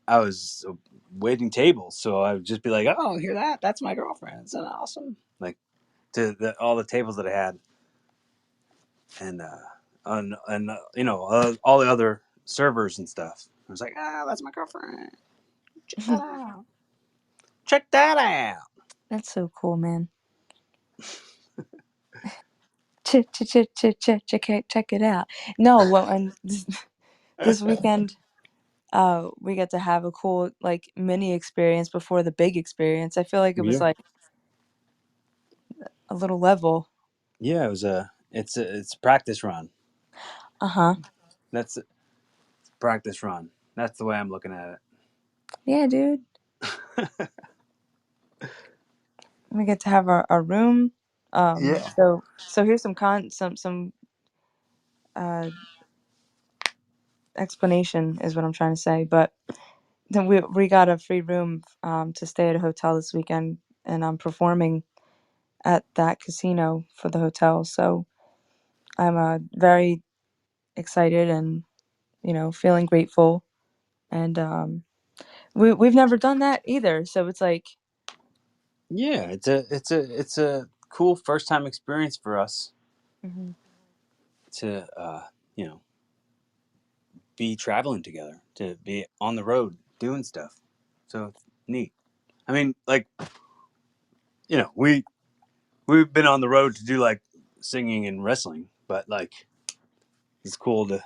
I was waiting tables, so I would just be like, "Oh, hear that? That's my girlfriend. Isn't that awesome?" Like to all the tables that I had, and all the other servers and stuff. I was like, "Ah, that's my girlfriend. Check that out. Check that out." That's so cool, man. Check it out. No, well, and this weekend, we get to have a cool like mini experience before the big experience. I feel like it was Yeah. like a little level. Yeah, it's a practice run. Uh huh. That's a practice run. That's the way I'm looking at Yeah, dude. it. We get to have our room. Yeah. So here's some uh explanation is what I'm trying to say. But then we got a free room to stay at a hotel this weekend, and I'm performing at that casino for the hotel. So I'm very excited and feeling grateful. And we've never done that either. So it's like, Yeah, it's a cool first time experience for us mhm. to be traveling together, to be on the road doing stuff. So it's neat. I mean, like, we've been on the road to do like singing and wrestling, but like it's cool to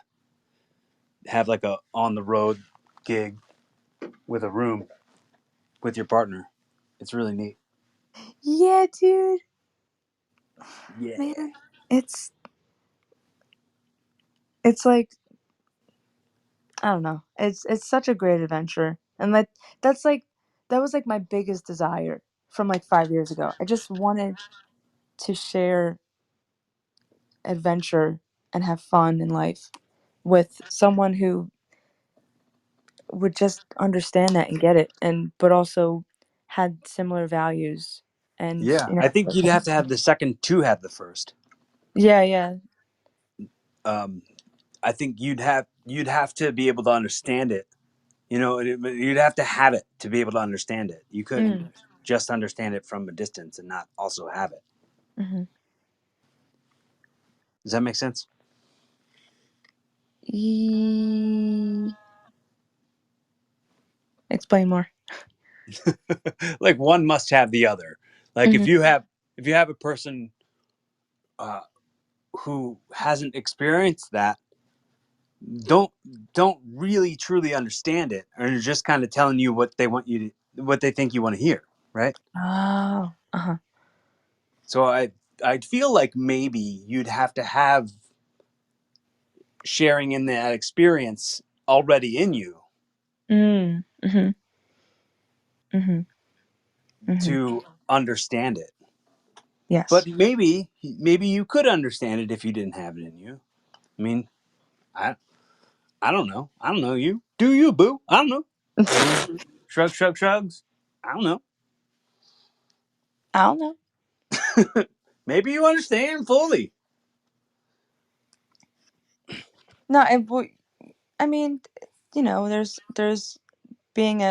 have like a on the road gig with a room with your partner. It's really neat. Yeah, dude. Yeah. Man, it's it's like I don't know. It's such a great adventure. And that's like that was like my biggest desire from like 5 years ago. I just wanted to share adventure and have fun in life with someone who would just understand that and get it and but also had similar values and Yeah, I think you'd have to have the second to have the first. yeah, yeah. Um, I think you'd have to be able to understand it. You'd have to have it to be able to understand it. You couldn't Mm, just understand it from a distance and not also have it. hmm. Does that make sense? Explain more. Like one must have the other. Like Hmm. if you have a person uh, who hasn't experienced that, don't don't really truly understand it, and are just kind of telling you what they think you want to hear, right? Oh, uh-huh. So I'd feel like maybe you'd have to have sharing in that experience already in you Mm, hmm. Hmm. Hmm. to understand it. But Yes. maybe you could understand it if you didn't have it in you. I mean, I I don't know. I don't know you. Do you, boo? I don't know. I mean, shrugs. I don't know. I don't know. Maybe you understand fully. No, I mean, there's being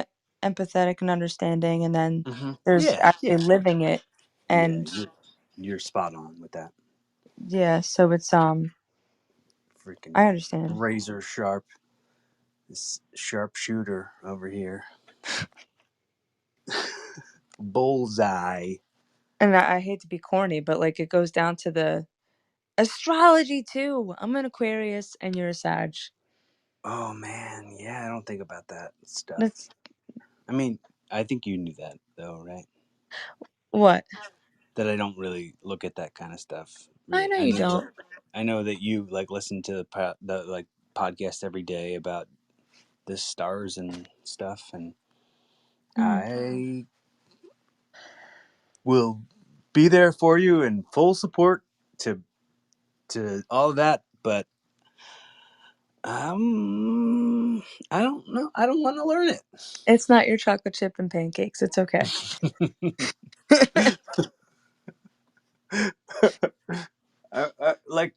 empathetic and understanding, and then there's Yeah, actually yeah, living it, yeah. and You're spot on with that. yeah, so it's Freaking I understand, razor sharp, this sharpshooter over here. Bullseye. and I hate to be corny, but like it goes down to the astrology too. I'm an Aquarius, and you're a Sag. Oh man, yeah. I don't think about that stuff. That's I mean, I think you knew that though, right? what That I don't really look at that kind of stuff. I Really, know. You don't. I know that you like listen to the like podcast every day about the stars and stuff, and Mm. I will be there for you in full support to all of that. But I don't know. I don't want to learn It's not your chocolate chip and pancakes. It's okay. it. Like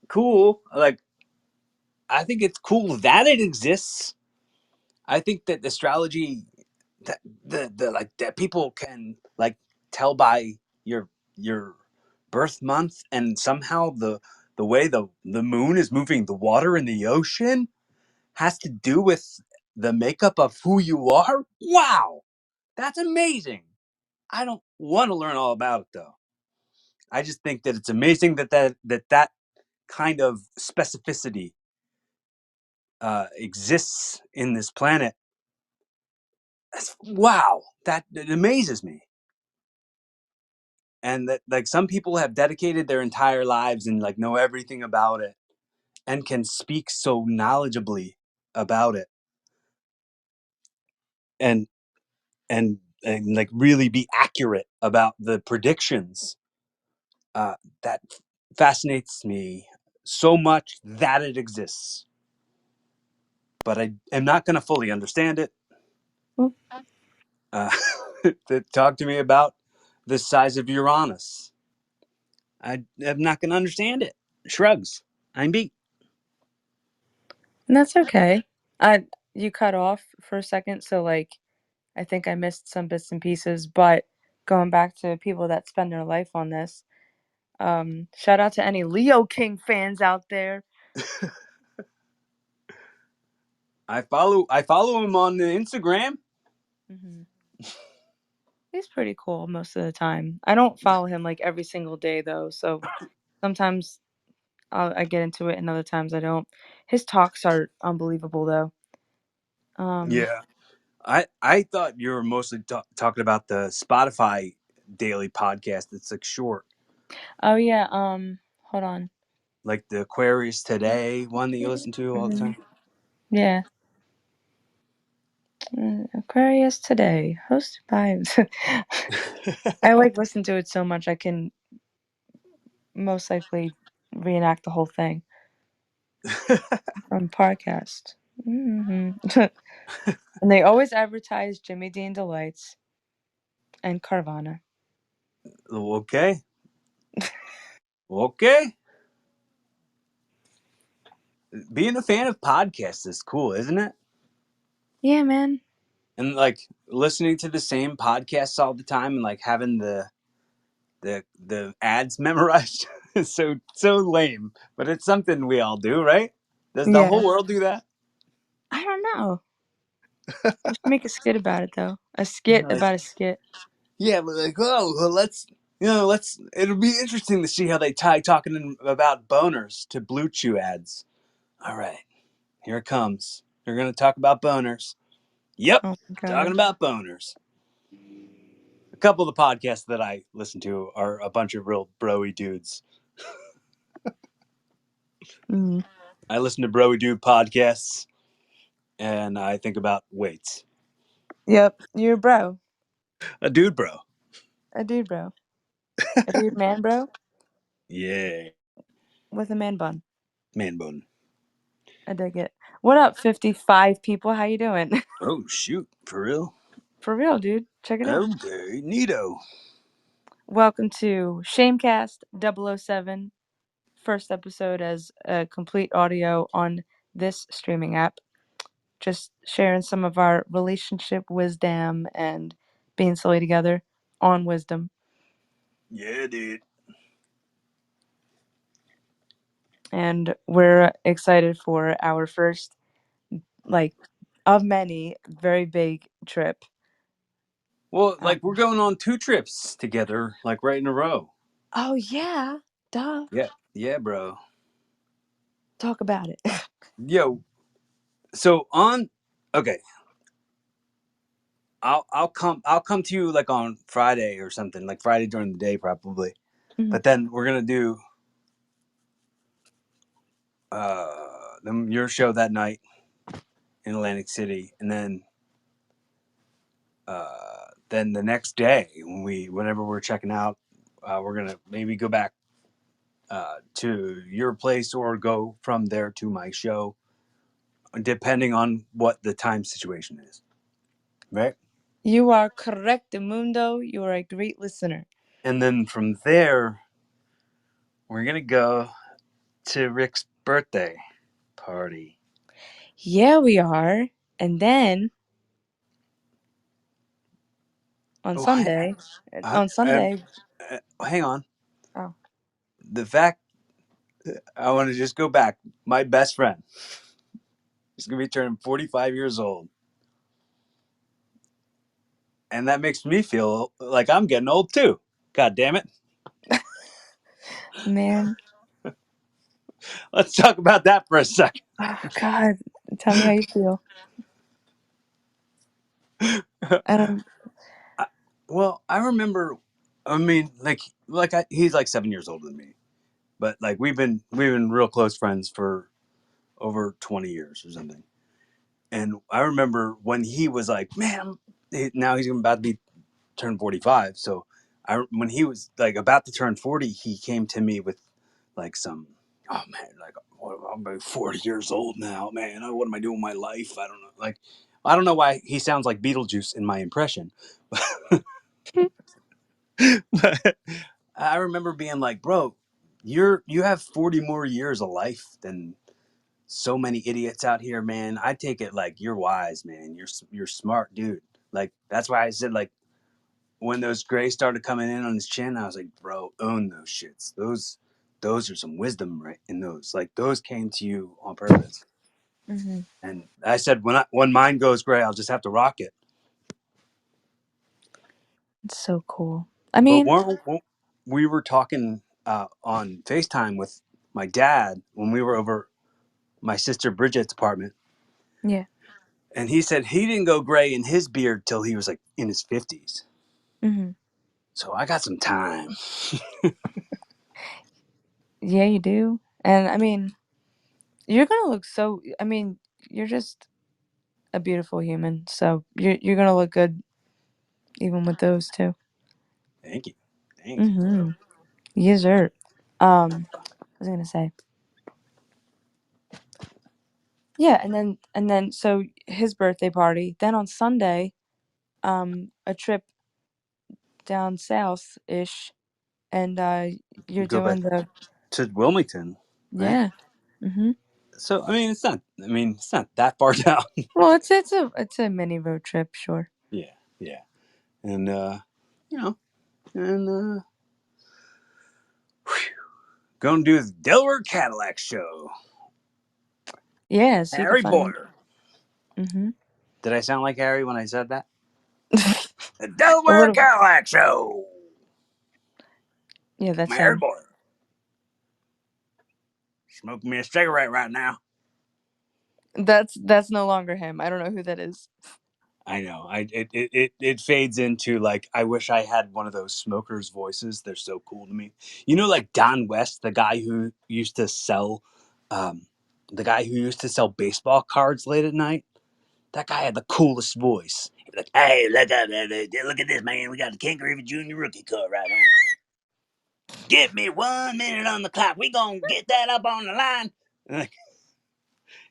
cool. Like I think it's cool that it exists. I think that astrology, that the like that people can like tell by your your birth month, and somehow the way the moon is moving the water in the ocean has to do with the makeup of who you are. Wow, that's amazing. I don't want to learn all about it though. I just think that it's amazing that kind of specificity exists in this planet. Wow, that it amazes me. And that like some people have dedicated their entire lives and like know everything about it and can speak so knowledgeably about it, and and like really be accurate about the predictions. That fascinates me so much that it exists, but I am not going to fully understand it. Well, uh, Talk to me about the size of Uranus. I'm not going to understand it. Shrugs. I'm beat. and that's okay. I You cut off for a second, so like I think I missed some bits and pieces, but going back to people that spend their life on this, shout out to any Leo King fans out there. I follow him on the Instagram. Hmm. He's pretty cool most of the time. I don't follow him like every single day though, so sometimes I get into it and other times I don't. His talks are unbelievable though. Um, Yeah. I thought you were mostly talking about the Spotify daily podcast. It's like short, oh yeah, hold on. like the Aquarius Today one that you listen to all the Mhm. time. Yeah. Aquarius Today, hosted by. I like listen to it so much I can most likely reenact the whole thing from podcast. Hmm And they always advertise Jimmy Dean Delights and Carvana. Okay. Okay. Being a fan of podcasts is cool, isn't it? Yeah, man. And like listening to the same podcasts all the time and like having the ads memorized is so lame. But it's something we all do, right? Does the whole Yeah. world do that? I don't know. We should make a skit about it though. A skit Like, about a skit. yeah, but like, oh, well, let's. It'll be interesting to see how they tie talking about boners to Blue Chew ads. All right, here it comes. They're gonna talk about boners. Yep, Oh my talking god. about boners. A couple of the podcasts that I listen to are a bunch of real broy dudes. Mm. I listen to broy dude podcasts, and I think about weights. Yep, you're a bro. A dude, bro. A dude bro. A dude man bro Yeah, with a man bun. man bun. I dig it. What up, 55 people? How you doing? Oh shoot, for real? For real, dude. Check it out. Okay, neato. Welcome to Shamecast 007, first episode as a complete audio on this streaming app. Just sharing some of our relationship wisdom and being silly together on wisdom. Yeah, dude. And we're excited for our first, like, of many, very big trip. Well, Um, like we're going on 2 trips together, like right in a row. oh, yeah. Duh. Yeah, yeah, bro. Talk about it. Yo, so on. Okay, I'll come to you like on Friday or something, like Friday during the day probably. Mhm. But then we're gonna do your show that night in Atlantic City, and then the next day whenever we're checking out, we're gonna maybe go back to your place or go from there to my show, depending on what the time situation is. Right. You are correct, Mundo. You are a great listener. And then from there, we're going to go to Rick's birthday party. Yeah, we are. And then on Oh, Sunday, uh, on um, Sunday, hang on. oh, The fact, I want to just go back. My best friend is going to be turning 45 years old. And that makes me feel like I'm getting old too. God damn it. man. Let's talk about that for a second. Oh, God. Tell me how you feel. Um, I, well, I remember, I mean, he's like 7 years older than me, but like we've been real close friends for over 20 years or something. And I remember when he was like, man, now he's about to be turn 45. So when he was like about to turn 40, he came to me with like some, oh man, like, I'm about 40 years old now, man. What am I doing with my life? I don't know. Like, I don't know why he sounds like Beetlejuice in my impression. But I remember being like, bro, you have 40 more years of life than so many idiots out here, man. I take it like you're wise, man. You're smart, dude. Like that's why I said like when those grays started coming in on his chin, I was like, bro, own those shits. Those are some wisdom right in those. Like those came to you on purpose. mhm. And I said when mine goes gray, I'll just have to rock it. It's so cool. I But mean, we were talking on FaceTime with my dad when we were over my sister Bridget's apartment, yeah. and he said he didn't go gray in his beard till he was like in his 50s. Hmm. So I got some time. Yeah, you do. And I mean, you're gonna look so. I mean, you're just a beautiful human. So you're gonna look good even with those too. Thank you. Thanks. Mm-hmm. Yes, sir. I was I gonna say? Yeah, and then so his birthday party. Then on Sunday, a trip down south ish, and You you're go back doing the to Wilmington, right? yeah. Mm-hmm. So I mean, it's not. I mean, it's not that far down. Well, it's a mini road trip, sure. Yeah, yeah, and you know, and going to do the Delaware Cadillac show. Yeah, so you can Harry find. Boyer. Mm-hmm. Did I sound like Harry when I said that? The A Delaware little. Cadillac show. Yeah, My that's Harry him. Boyer. Smoking me a cigarette right now. That's no longer him. I don't know who that is. I know. It fades into like I wish I had one of those smokers' voices. They're so cool to me. You know, like Don West, um, the guy who used to sell baseball cards late at night. That guy had the coolest voice. He'd be like, "Hey, look at this, man. We got the Ken Griffey Jr. rookie card right here. Give me 1 minute on the clock. We gonna get that up on the line." Like,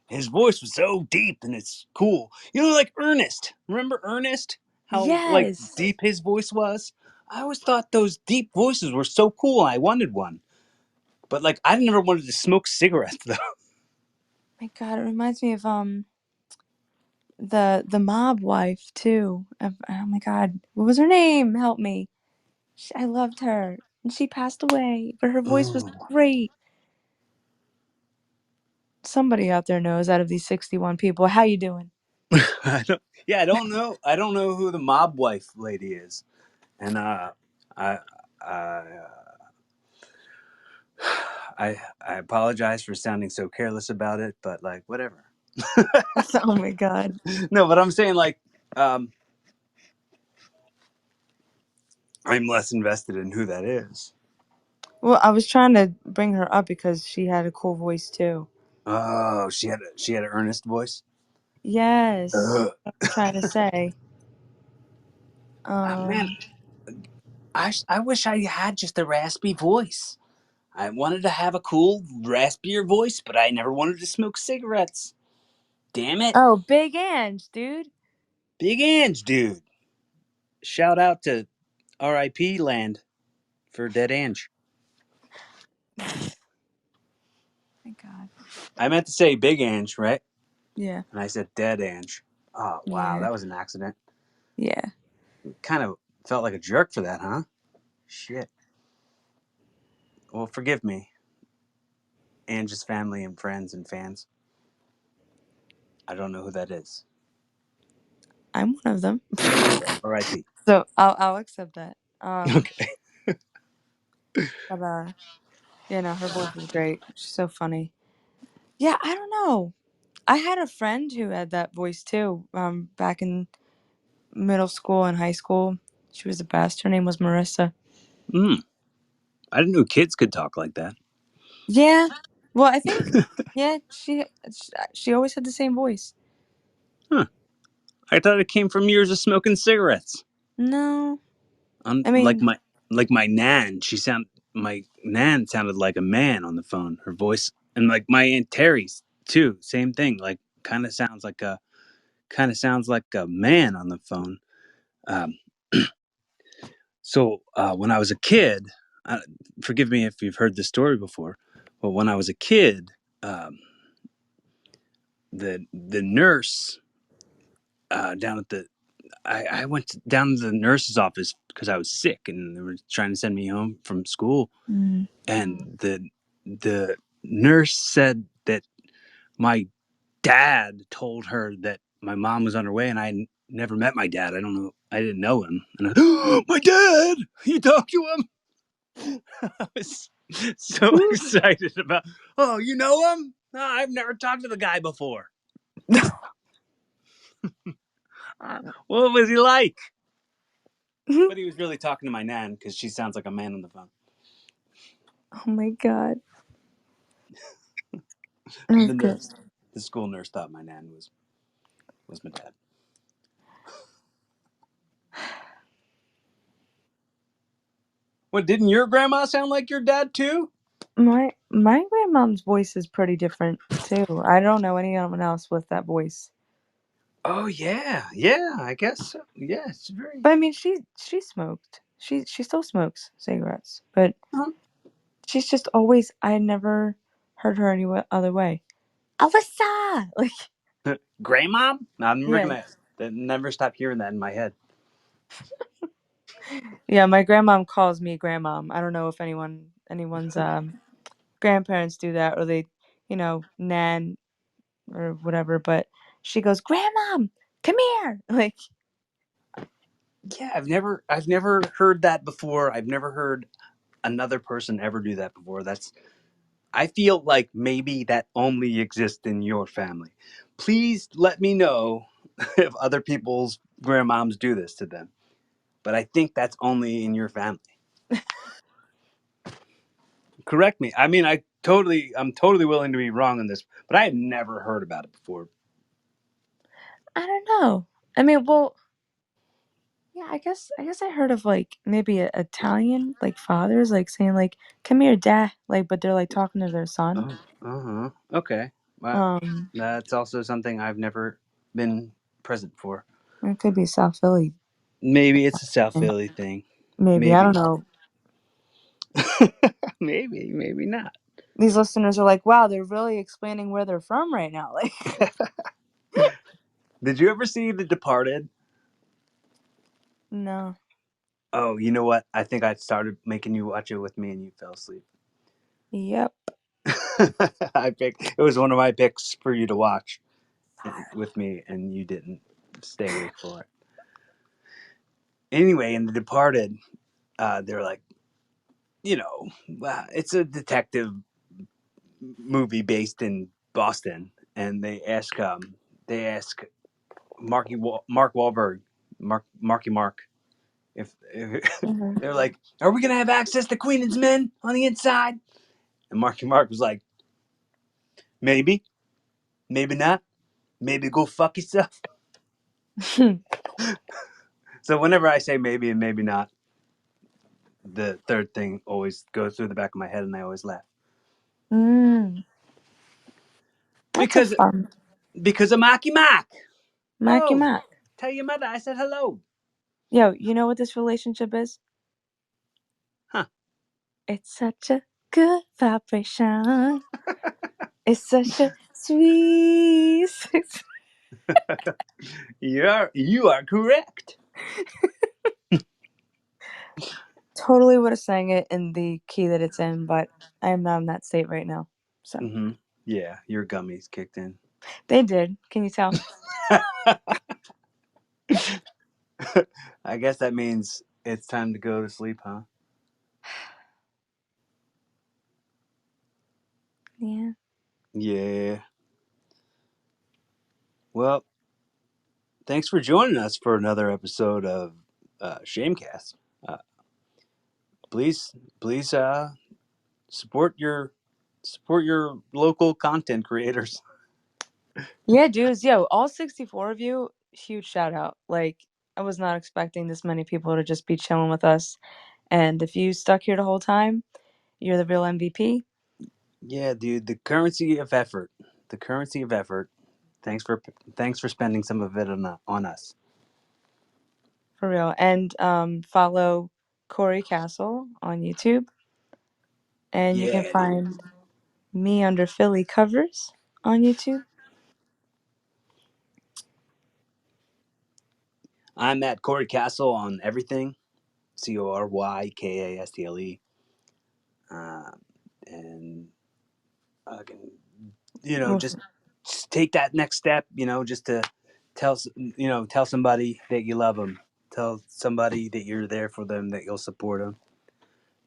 his voice was so deep and it's cool. You know, like Ernest. Remember Ernest? How like Yes. deep his voice was? I always thought those deep voices were so cool and I wanted one. But like I never wanted to smoke cigarettes though. My God, it reminds me of the mob wife too. Oh my God, what was her name? Help me. I loved her, and she passed away, but her voice was Oh. great. Somebody out there knows out of these 61 people. How you doing? I don't know. I don't know who the mob wife lady is. And I I I apologize for sounding so careless about it, but like whatever. Oh my God. No, but I'm saying like um I'm less invested in who that is. Well, I was trying to bring her up because she had a cool voice too. Oh, she had an earnest voice. Yes, Ugh. what I'm trying to say. Man, Um. I wish I had just a raspy voice. I wanted to have a cool, raspier voice, but I never wanted to smoke cigarettes. Damn it. Oh, Big Ange, dude. Big Ange, dude. Shout out to RIP land for Dead Ange. My God. I meant to say Big Ange, right? Yeah. And I said Dead Ange. Oh, wow, Yeah. that was an accident. Yeah. Kind of felt like a jerk for that, huh? Shit. Well, forgive me, Ange's family and friends and fans. I don't know who that is. I'm one of them. RIP. So I'll accept that. Okay. But yeah, no, her voice was great. She's so funny. Yeah, I don't know. I had a friend who had that voice too. Back in middle school and high school, she was the best. Her name was Marissa. Mm, I didn't know kids could talk like that. Yeah. Well, I think yeah, she always had the same voice. Huh. I thought it came from years of smoking cigarettes. No, Um, I like mean, my like my nan, my nan sounded like a man on the phone. Her voice and like my aunt Terry's too, same thing. Like kind of sounds like a man on the phone. Um, when I was a kid, uh, forgive me if you've heard this story before, but when I was a kid, um, the nurse down at the I went down to the nurse's office because I was sick and they were trying to send me home from school. And the nurse said that my dad told her that my mom was on her way, and never met my dad. I don't know. I didn't know him. And my dad! You talked to him? I was so excited about. Oh, you know him? Oh, I've never talked to the guy before. What was he like? But he was really talking to my nan because she sounds like a man on the phone. Oh my god. Oh, The good. nurse, the school nurse, thought my nan was my dad. What? Didn't your grandma sound like your dad too? My grandmom's voice is pretty different too. I don't know anyone else with that voice. Oh yeah, yeah. I guess so. Yeah, it's very. But I mean, she smoked. She still smokes cigarettes, but Huh? she's just always. I never heard her any other way. Alyssa, like Grandma? No, I'm never yeah, gonna. Never stop hearing that in my head. yeah. My grandmom calls me grandmom. I don't know if anyone's grandparents do that or they, nan or whatever. But she goes, grandmom, come here, like. Yeah, I've never heard that before. I've never heard another person ever do that before. I feel like maybe that only exists in your family. Please let me know if other people's grandmoms do this to them. But I think that's only in your family. Correct me. I mean, I'm totally willing to be wrong on this, but I had never heard about it before. I don't know. I mean, well, yeah, I guess I heard of like maybe Italian like fathers like saying like come here dad like but they're like talking to their son. Oh, uh-huh. Okay. Well, Um that's also something I've never been present for. it could be South Philly Maybe it's a South thing. Philly thing. Maybe I don't Maybe. know. Maybe not. These listeners are like, wow, they're really explaining where they're from right now. Like Did you ever see The Departed? no. Oh, you know what? I think I started making you watch it with me and you fell asleep. Yep. It was one of my picks for you to watch with me and you didn't stay awake for it. Anyway, in The Departed, they're like, it's a detective movie based in Boston, and they ask Mark Wahlberg, Marky Mark, if Mhm. they're like, "Are we gonna have access to Queen's men on the inside?" And Marky Mark was like, "Maybe, maybe not. Maybe go fuck yourself." So whenever I say maybe and maybe not, the third thing always goes through the back of my head, and I always laugh mm, that's a because fun because of Marky Mark. Mackie Oh, Mac. tell your mother I said hello. Yo, you know what this relationship is? Huh? It's such a good vibration. It's such a sweet. You are correct. Totally would have sang it in the key that it's in, but I am not in that state right now. So Mm-hmm. Yeah, your gummies kicked in. they did. Can you tell? I guess that means it's time to go to sleep, huh? Yeah. Yeah. Well, thanks for joining us for another episode of Shamecast. Uh, please, support your support your local content creators. Yeah, dudes. Yo, all 64 of you, huge shout out. Like, I was not expecting this many people to just be chilling with us. And if you stuck here the whole time, you're the real MVP. Yeah, dude, the currency of effort. The currency of effort. Thanks for thanks for spending some of it on us. For real. And follow Corey Castle on YouTube. And you can Yeah, dude. find me under Philly Covers on YouTube. I'm at Corey Castle on everything. CORYKASTLE. Uh, and I can, We'll just take that next step, just to tell somebody that you love them, tell somebody that you're there for them, that you'll support them.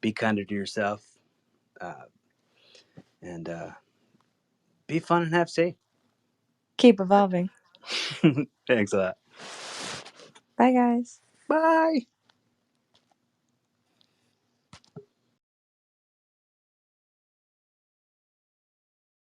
Be kinder to yourself, uh, and be fun and have safe. Keep evolving. Thanks a lot. Bye, guys. Bye.